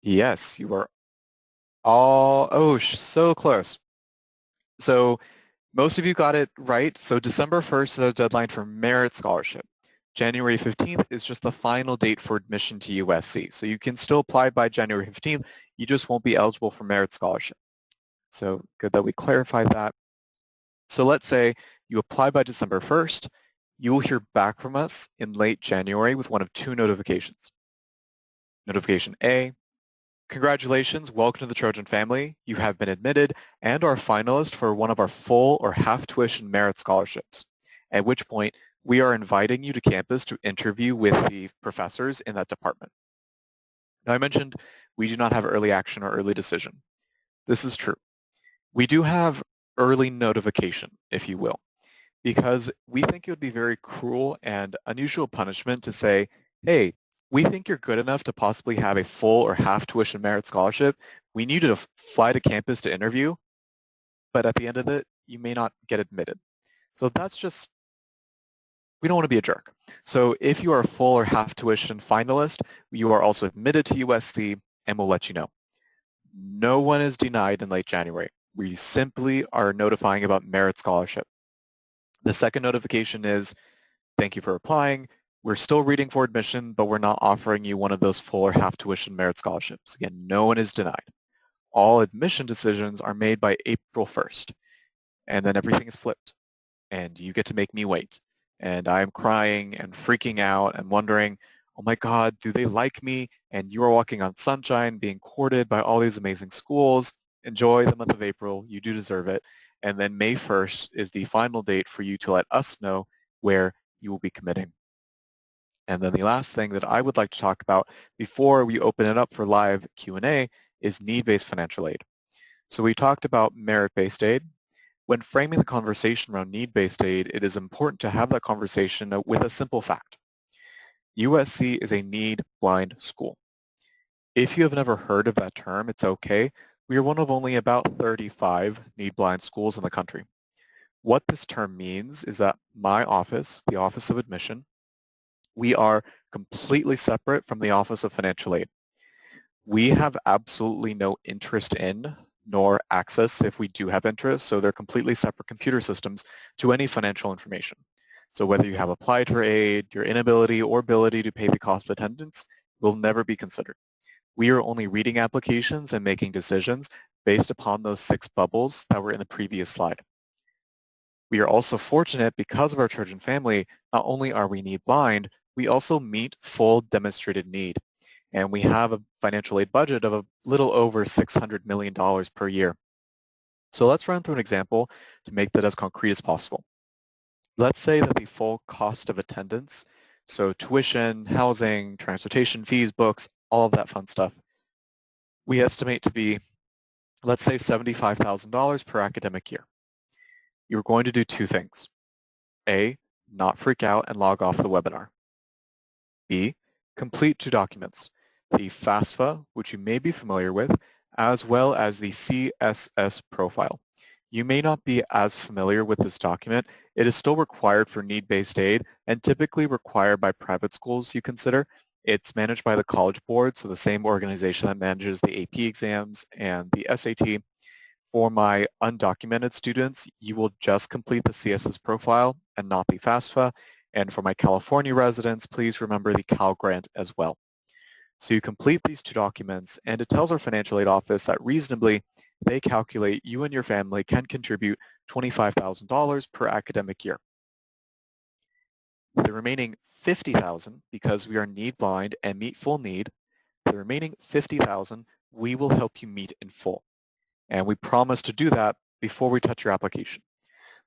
Yes, you are all, so close. So most of you got it right. So December 1st is the deadline for merit scholarship. January 15th is just the final date for admission to USC. So you can still apply by January 15th. You just won't be eligible for merit scholarship. So good that we clarified that. So let's say you apply by December 1st. You will hear back from us in late January with one of 2 notifications. Notification A, congratulations, welcome to the Trojan family. You have been admitted and are a finalist for one of our full or half tuition merit scholarships, at which point we are inviting you to campus to interview with the professors in that department. Now I mentioned we do not have early action or early decision. This is true. We do have early notification, if you will, because we think it would be very cruel and unusual punishment to say, hey, we think you're good enough to possibly have a full or half tuition merit scholarship. We need you to fly to campus to interview, but at the end of it, you may not get admitted. So that's just, we don't want to be a jerk. So if you are a full or half tuition finalist, you are also admitted to USC and we'll let you know. No one is denied in late January. We simply are notifying about merit scholarship. The second notification is, thank you for applying. We're still reading for admission, but we're not offering you one of those full or half tuition merit scholarships. Again, no one is denied. All admission decisions are made by April 1st, and then everything is flipped, and you get to make me wait. And I'm crying and freaking out and wondering, oh my God, do they like me? And you are walking on sunshine, being courted by all these amazing schools. Enjoy the month of April. You do deserve it. And then May 1st is the final date for you to let us know where you will be committing. And then the last thing that I would like to talk about before we open it up for live Q&A is need-based financial aid. So we talked about merit-based aid. When framing the conversation around need-based aid, it is important to have that conversation with a simple fact. USC is a need-blind school. If you have never heard of that term, it's okay. We are one of only about 35 need-blind schools in the country. What this term means is that my office, the Office of Admission, we are completely separate from the Office of Financial Aid. We have absolutely no interest in nor access if we do have interest, so they're completely separate computer systems to any financial information. So whether you have applied for aid, your inability or ability to pay the cost of attendance will never be considered. We are only reading applications and making decisions based upon those 6 bubbles that were in the previous slide. We are also fortunate because of our Trojan family, not only are we need blind, we also meet full demonstrated need. And we have a financial aid budget of a little over $600 million per year. So let's run through an example to make that as concrete as possible. Let's say that the full cost of attendance, so tuition, housing, transportation fees, books, all of that fun stuff, we estimate to be, let's say, $75,000 per academic year. You're going to do 2 things. A, not freak out and log off the webinar. B, complete 2 documents, the FAFSA, which you may be familiar with, as well as the CSS profile. You may not be as familiar with this document. It is still required for need-based aid and typically required by private schools you consider. It's managed by the College Board, so the same organization that manages the AP exams and the SAT. For my undocumented students, you will just complete the CSS profile and not the FAFSA. And for my California residents, please remember the Cal Grant as well. So you complete these 2 documents, and it tells our financial aid office that reasonably they calculate you and your family can contribute $25,000 per academic year. The remaining $50,000, because we are need blind and meet full need, the remaining $50,000 we will help you meet in full. And we promise to do that before we touch your application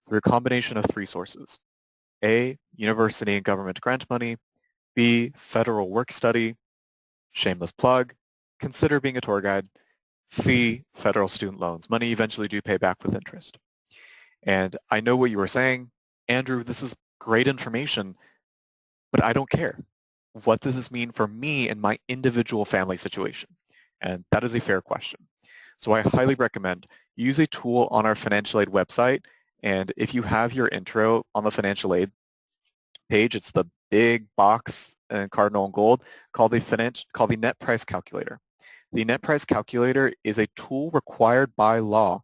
through a combination of 3 sources. A, university and government grant money. B, federal work study. Shameless plug. Consider being a tour guide. C, federal student loans. Money eventually do pay back with interest. And I know what you were saying. Andrew, this is great information, but I don't care. What does this mean for me and my individual family situation? And that is a fair question. So I highly recommend use a tool on our financial aid website. And if you have your intro on the financial aid page, it's the big box in cardinal and gold called the net price calculator. The net price calculator is a tool required by law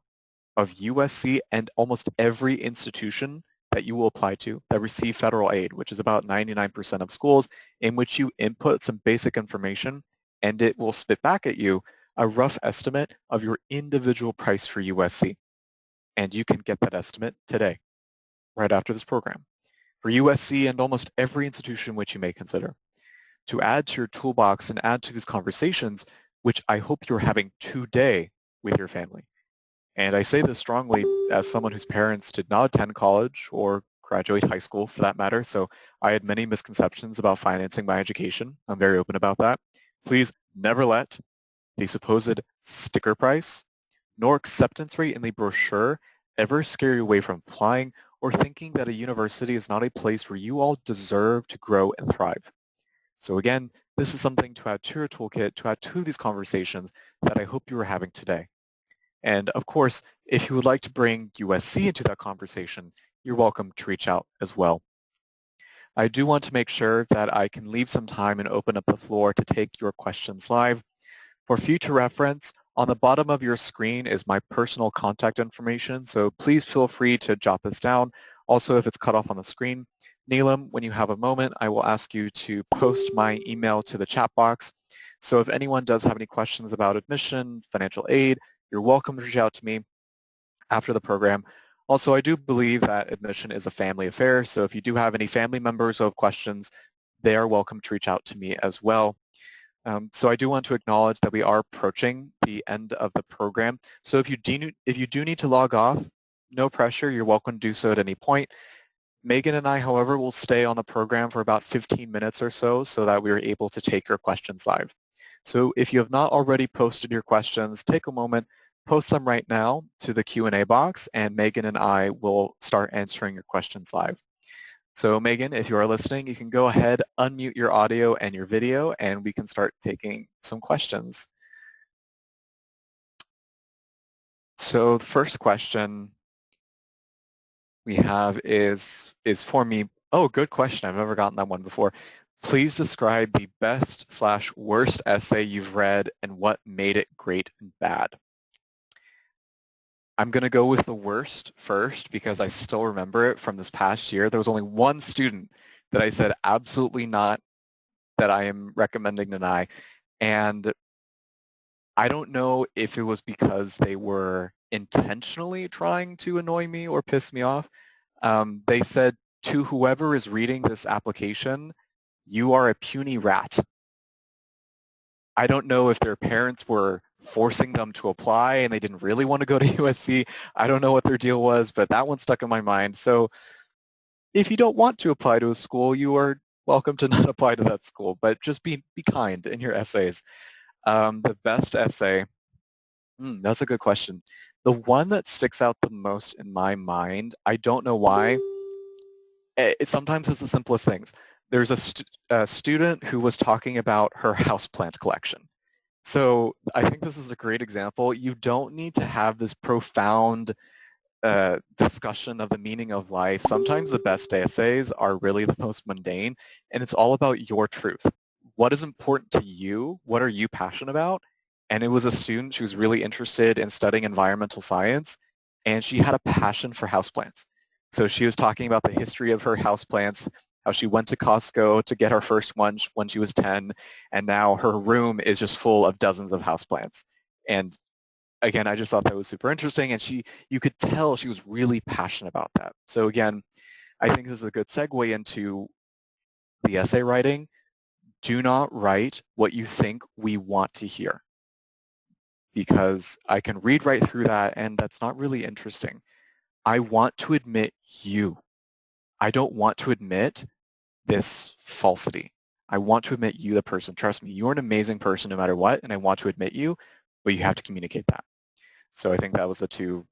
of USC and almost every institution that you will apply to that receive federal aid, which is about 99% of schools, in which you input some basic information and it will spit back at you a rough estimate of your individual price for USC. And you can get that estimate today, right after this program, for USC and almost every institution which you may consider. To add to your toolbox and add to these conversations, which I hope you're having today with your family. And I say this strongly as someone whose parents did not attend college or graduate high school for that matter, so I had many misconceptions about financing my education. I'm very open about that. Please never let the supposed sticker price nor acceptance rate in the brochure ever scare you away from applying or thinking that a university is not a place where you all deserve to grow and thrive. So again, this is something to add to your toolkit, to add to these conversations that I hope you are having today. And of course, if you would like to bring USC into that conversation, you're welcome to reach out as well. I do want to make sure that I can leave some time and open up the floor to take your questions live. For future reference, on the bottom of your screen is my personal contact information, so please feel free to jot this down. Also, if it's cut off on the screen, Neelam, when you have a moment, I will ask you to post my email to the chat box. So if anyone does have any questions about admission, financial aid, you're welcome to reach out to me after the program. Also, I do believe that admission is a family affair, so if you do have any family members who have questions, they are welcome to reach out to me as well. So I do want to acknowledge that we are approaching the end of the program. So if you do need to log off, no pressure. You're welcome to do so at any point. Megan and I, however, will stay on the program for about 15 minutes or so that we are able to take your questions live. So if you have not already posted your questions, take a moment, post them right now to the Q&A box, and Megan and I will start answering your questions live. So Megan, if you are listening, you can go ahead, unmute your audio and your video, and we can start taking some questions. So the first question, we have is for me. Oh, good question. I've never gotten that one before. Please describe the best/worst essay you've read and what made it great and bad. I'm going to go with the worst first because I still remember it from this past year. There was only one student that I said absolutely not, that I am recommending deny. And I don't know if it was because they were intentionally trying to annoy me or piss me off. They said, to whoever is reading this application, you are a puny rat. I don't know if their parents were forcing them to apply and they didn't really want to go to USC. I don't know what their deal was, but that one stuck in my mind. So if you don't want to apply to a school, you are welcome to not apply to that school, but just be kind in your essays. The best essay, that's a good question. The one that sticks out the most in my mind, I don't know why, sometimes it's the simplest things. There's a student who was talking about her houseplant collection. So I think this is a great example. You don't need to have this profound discussion of the meaning of life. Sometimes the best essays are really the most mundane, and it's all about your truth. What is important to you? What are you passionate about? And it was a student, she was really interested in studying environmental science, and she had a passion for houseplants. So she was talking about the history of her houseplants, how she went to Costco to get her first one when she was 10, and now her room is just full of dozens of houseplants. And again, I just thought that was super interesting, and you could tell she was really passionate about that. So again, I think this is a good segue into the essay writing. Do not write what you think we want to hear, because I can read right through that, and that's not really interesting. I want to admit you. I don't want to admit this falsity. I want to admit you, the person. Trust me, you're an amazing person no matter what, and I want to admit you, but you have to communicate that. So I think that was the two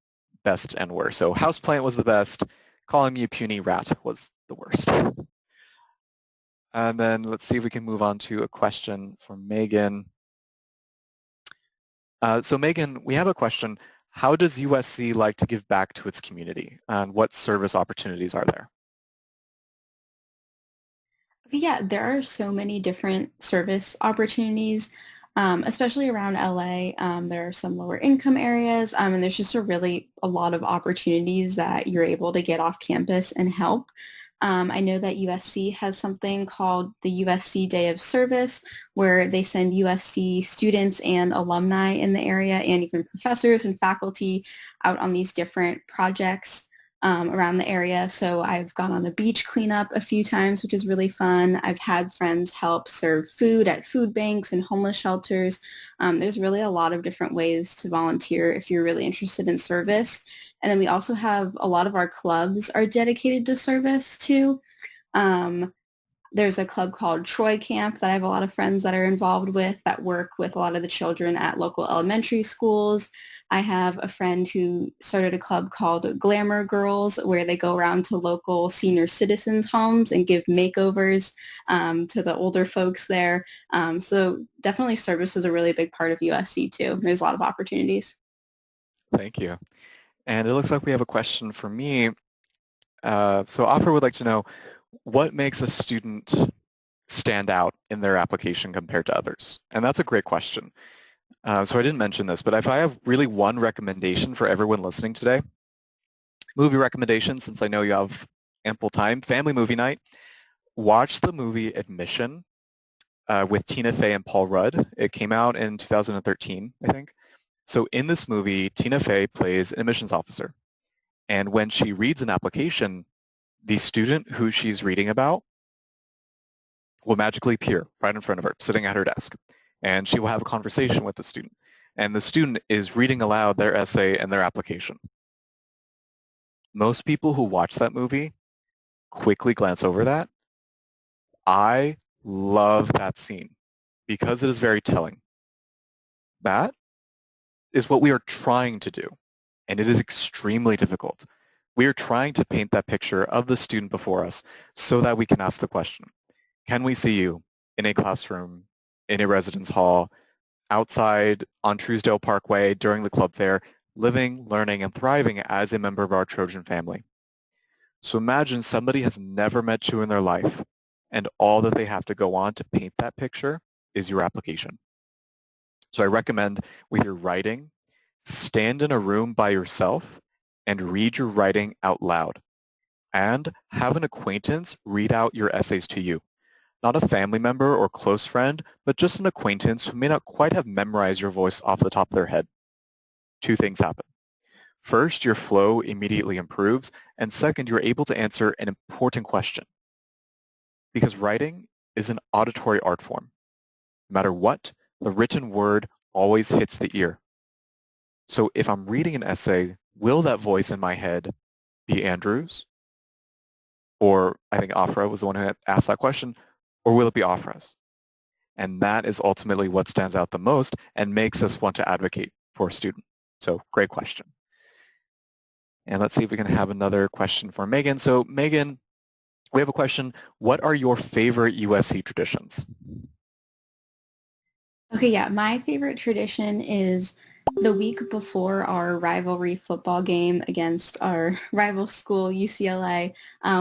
best and worst. So houseplant was the best. Calling me a puny rat was the worst. And then let's see if we can move on to a question from Megan. So Megan, we have a question. How does USC like to give back to its community? And what service opportunities are there? Okay, yeah, there are so many different service opportunities, especially around LA. There are some lower income areas, and there's just a lot of opportunities that you're able to get off campus and help. I know that USC has something called the USC Day of Service, where they send USC students and alumni in the area and even professors and faculty out on these different projects around the area. So I've gone on a beach cleanup a few times, which is really fun. I've had friends help serve food at food banks and homeless shelters. There's really a lot of different ways to volunteer if you're really interested in service. And then we also have a lot of our clubs are dedicated to service too. Um, there's a club called Troy Camp that I have a lot of friends that are involved with that work with a lot of the children at local elementary schools. I have a friend who started a club called Glamour Girls where they go around to local senior citizens' homes and give makeovers to the older folks there. So definitely service is a really big part of USC too. There's a lot of opportunities. Thank you. And it looks like we have a question for me. So Offer would like to know, what makes a student stand out in their application compared to others? And that's a great question. So I didn't mention this, but if I have really one recommendation for everyone listening today, movie recommendation, since I know you have ample time, family movie night, watch the movie Admission with Tina Fey and Paul Rudd. It came out in 2013, I think. So in this movie, Tina Fey plays an admissions officer. And when she reads an application, the student who she's reading about will magically appear right in front of her, sitting at her desk. And she will have a conversation with the student. And the student is reading aloud their essay and their application. Most people who watch that movie quickly glance over that. I love that scene because it is very telling. That is what we are trying to do, and it is extremely difficult. We are trying to paint that picture of the student before us so that we can ask the question, can we see you in a classroom, in a residence hall, outside on Truesdale Parkway during the club fair, living, learning, and thriving as a member of our Trojan family? So imagine somebody has never met you in their life, and all that they have to go on to paint that picture is your application. So I recommend with your writing, stand in a room by yourself and read your writing out loud. And have an acquaintance read out your essays to you. Not a family member or close friend, but just an acquaintance who may not quite have memorized your voice off the top of their head. Two things happen. First, your flow immediately improves, and second, you're able to answer an important question. Because writing is an auditory art form. No matter what, the written word always hits the ear. So if I'm reading an essay, will that voice in my head be Andrew's? Or I think Afra was the one who had asked that question, or will it be Afra's? And that is ultimately what stands out the most and makes us want to advocate for a student. So great question. And let's see if we can have another question for Megan. So Megan, we have a question. What are your favorite USC traditions? Okay, yeah, my favorite tradition is the week before our rivalry football game against our rival school, UCLA.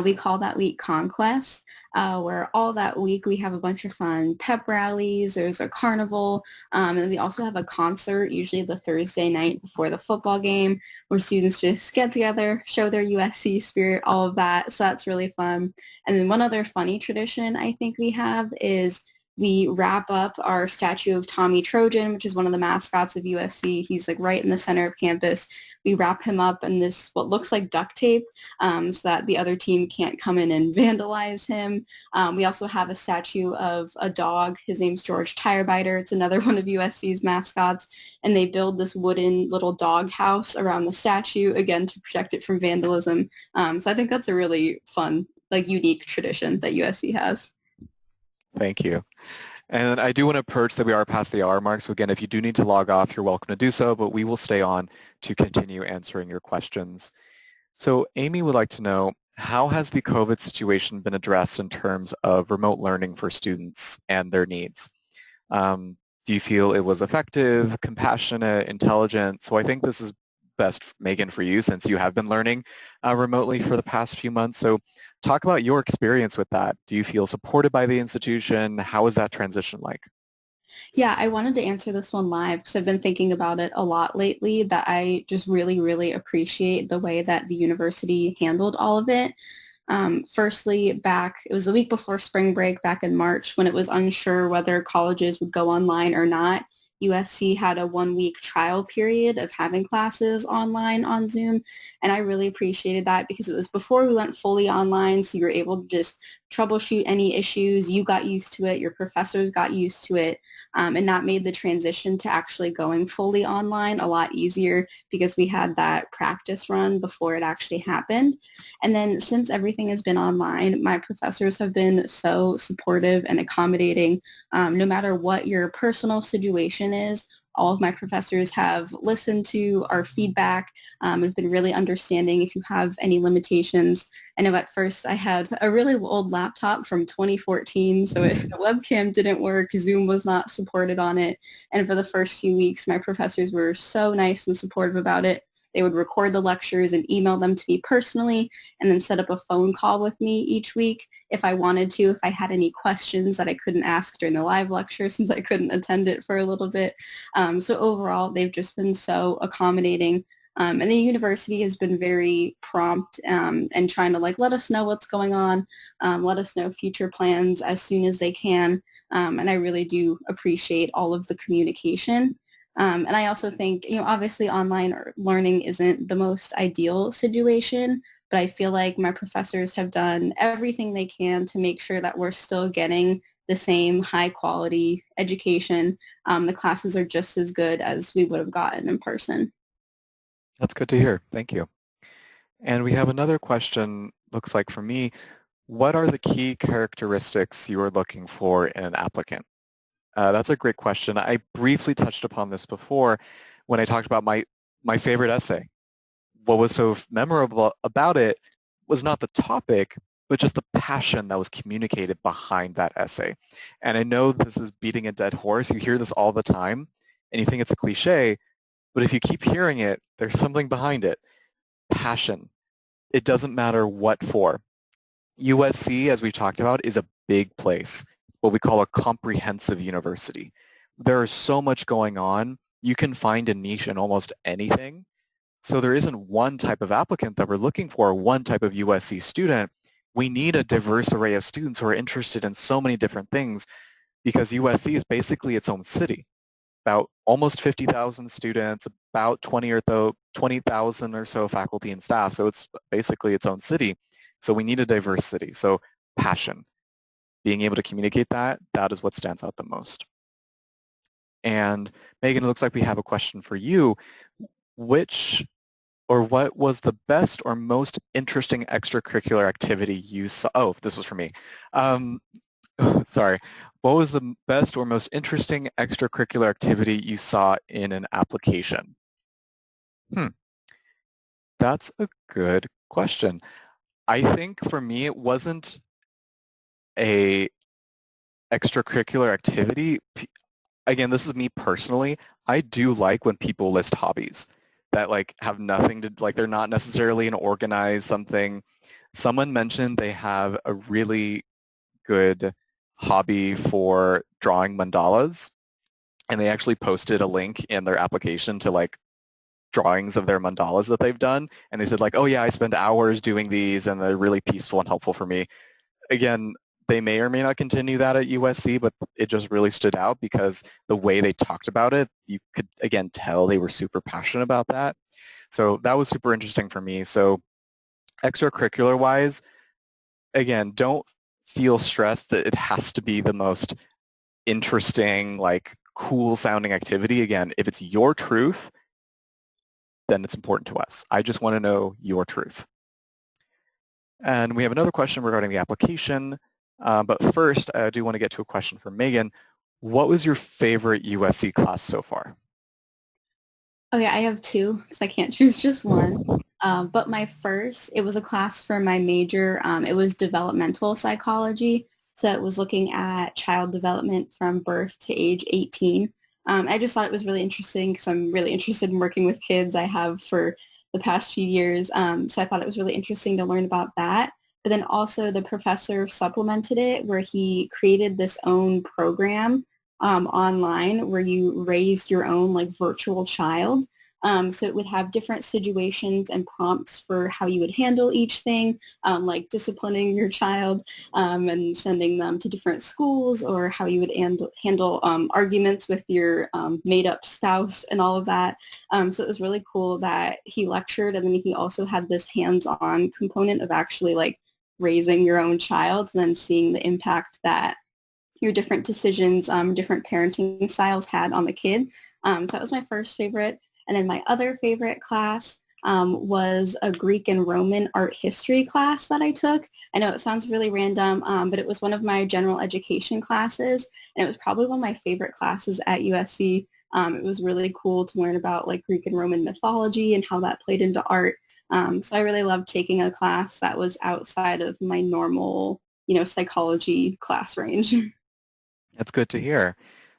We call that week Conquest, where all that week we have a bunch of fun pep rallies, there's a carnival, and we also have a concert, usually the Thursday night before the football game, where students just get together, show their USC spirit, all of that. So that's really fun. And then one other funny tradition I think we have is we wrap up our statue of Tommy Trojan, which is one of the mascots of USC. He's like right in the center of campus. We wrap him up in this, what looks like duct tape, so that the other team can't come in and vandalize him. We also have a statue of a dog. His name's George Tirebiter. It's another one of USC's mascots. And they build this wooden little dog house around the statue, again, to protect it from vandalism. So I think that's a really fun, like unique tradition that USC has. Thank you. And I do want to approach that we are past the hour mark. So again, if you do need to log off, you're welcome to do so, but we will stay on to continue answering your questions. So Amy would like to know, how has the COVID situation been addressed in terms of remote learning for students and their needs? Do you feel it was effective, compassionate, intelligent? So I think this is best, Megan, for you since you have been learning remotely for the past few months. So talk about your experience with that. Do you feel supported by the institution? How is that transition like? Yeah, I wanted to answer this one live because I've been thinking about it a lot lately, that I just really, really appreciate the way that the university handled all of it. Firstly, it was the week before spring break back in March when it was unsure whether colleges would go online or not. USC had a 1-week trial period of having classes online on Zoom, and I really appreciated that because it was before we went fully online, so you were able to just troubleshoot any issues. You got used to it, your professors got used to it, and that made the transition to actually going fully online a lot easier because we had that practice run before it actually happened. And then since everything has been online, my professors have been so supportive and accommodating. No matter what your personal situation is, all of my professors have listened to our feedback and have been really understanding if you have any limitations. I know at first I had a really old laptop from 2014, so the webcam didn't work, Zoom was not supported on it, and for the first few weeks my professors were so nice and supportive about it. They would record the lectures and email them to me personally and then set up a phone call with me each week if I wanted to, if I had any questions that I couldn't ask during the live lecture since I couldn't attend it for a little bit. So overall, they've just been so accommodating. And the university has been very prompt and trying to let us know what's going on, let us know future plans as soon as they can. And I really do appreciate all of the communication. And I also think, obviously online learning isn't the most ideal situation, but I feel like my professors have done everything they can to make sure that we're still getting the same high quality education. The classes are just as good as we would have gotten in person. That's good to hear. Thank you. And we have another question, looks like for me, what are the key characteristics you are looking for in an applicant? That's a great question. I briefly touched upon this before when I talked about my favorite essay. What was so memorable about it was not the topic, but just the passion that was communicated behind that essay. And I know this is beating a dead horse. You hear this all the time, and you think it's a cliche, but if you keep hearing it, there's something behind it. Passion. it doesn't matter what for. USC, as we talked about, is a big place, what we call a comprehensive university. There is so much going on. You can find a niche in almost anything. So there isn't one type of applicant that we're looking for, one type of USC student. We need a diverse array of students who are interested in so many different things because USC is basically its own city. About almost 50,000 students, about 20,000 or so faculty and staff. So it's basically its own city. So we need a diverse city. So passion, being able to communicate that, that is what stands out the most. And Megan, it looks like we have a question for you. Which or what was the best or most interesting extracurricular activity you saw? Oh, this was for me. Sorry. What was the best or most interesting extracurricular activity you saw in an application? That's a good question. I think for me, it wasn't a extracurricular activity. Again, this is me personally. I do like when people list hobbies that like have nothing to, like they're not necessarily an organized something. Someone mentioned they have a really good hobby for drawing mandalas, and they actually posted a link in their application to like drawings of their mandalas that they've done, and they said like, oh yeah, I spend hours doing these and they're really peaceful and helpful for me. Again, they may or may not continue that at USC, but it just really stood out because the way they talked about it, you could again tell they were super passionate about that. So that was super interesting for me. So extracurricular wise, again, don't feel stressed that it has to be the most interesting, like cool sounding activity. Again, if it's your truth, then it's important to us. I just want to know your truth. And we have another question regarding the application. But first, I do want to get to a question from Megan. What was your favorite USC class so far? Okay, I have two because I can't choose just one. But my first, it was a class for my major. It was developmental psychology. So it was looking at child development from birth to age 18. I just thought it was really interesting because I'm really interested in working with kids. I have for the past few years. So I thought it was really interesting to learn about that. But then also the professor supplemented it where he created this own program online where you raised your own like virtual child. So it would have different situations and prompts for how you would handle each thing, like disciplining your child and sending them to different schools, or how you would handle arguments with your made-up spouse and all of that. So it was really cool that he lectured, and then he also had this hands-on component of actually like raising your own child and then seeing the impact that your different decisions, different parenting styles had on the kid. So that was my first favorite. And then my other favorite class was a Greek and Roman art history class that I took. I know it sounds really random, but it was one of my general education classes, and it was probably one of my favorite classes at USC. It was really cool to learn about like Greek and Roman mythology and how that played into art. So I really loved taking a class that was outside of my normal, psychology class range. That's good to hear.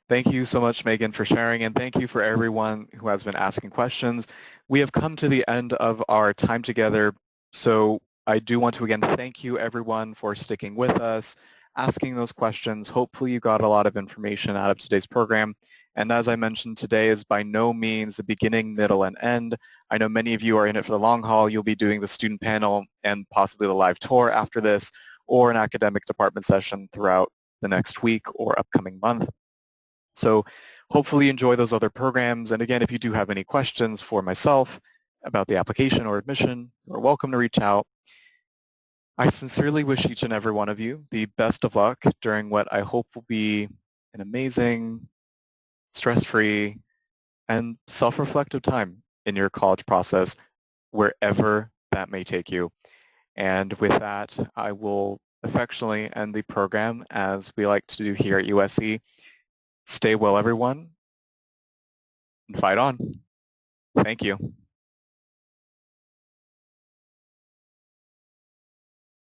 Thank you so much, Megan, for sharing, and thank you for everyone who has been asking questions. We have come to the end of our time together, so I do want to again thank you everyone for sticking with us, asking those questions. Hopefully you got a lot of information out of today's program. And as I mentioned, today is by no means the beginning, middle, and end. I know many of you are in it for the long haul. You'll be doing the student panel and possibly the live tour after this, or an academic department session throughout the next week or upcoming month. So hopefully you enjoy those other programs. And again, if you do have any questions for myself about the application or admission, you're welcome to reach out. I sincerely wish each and every one of you the best of luck during what I hope will be an amazing, stress-free, and self-reflective time in your college process, wherever that may take you. And with that, I will affectionately end the program as we like to do here at USC. Stay well, everyone, and fight on. Thank you.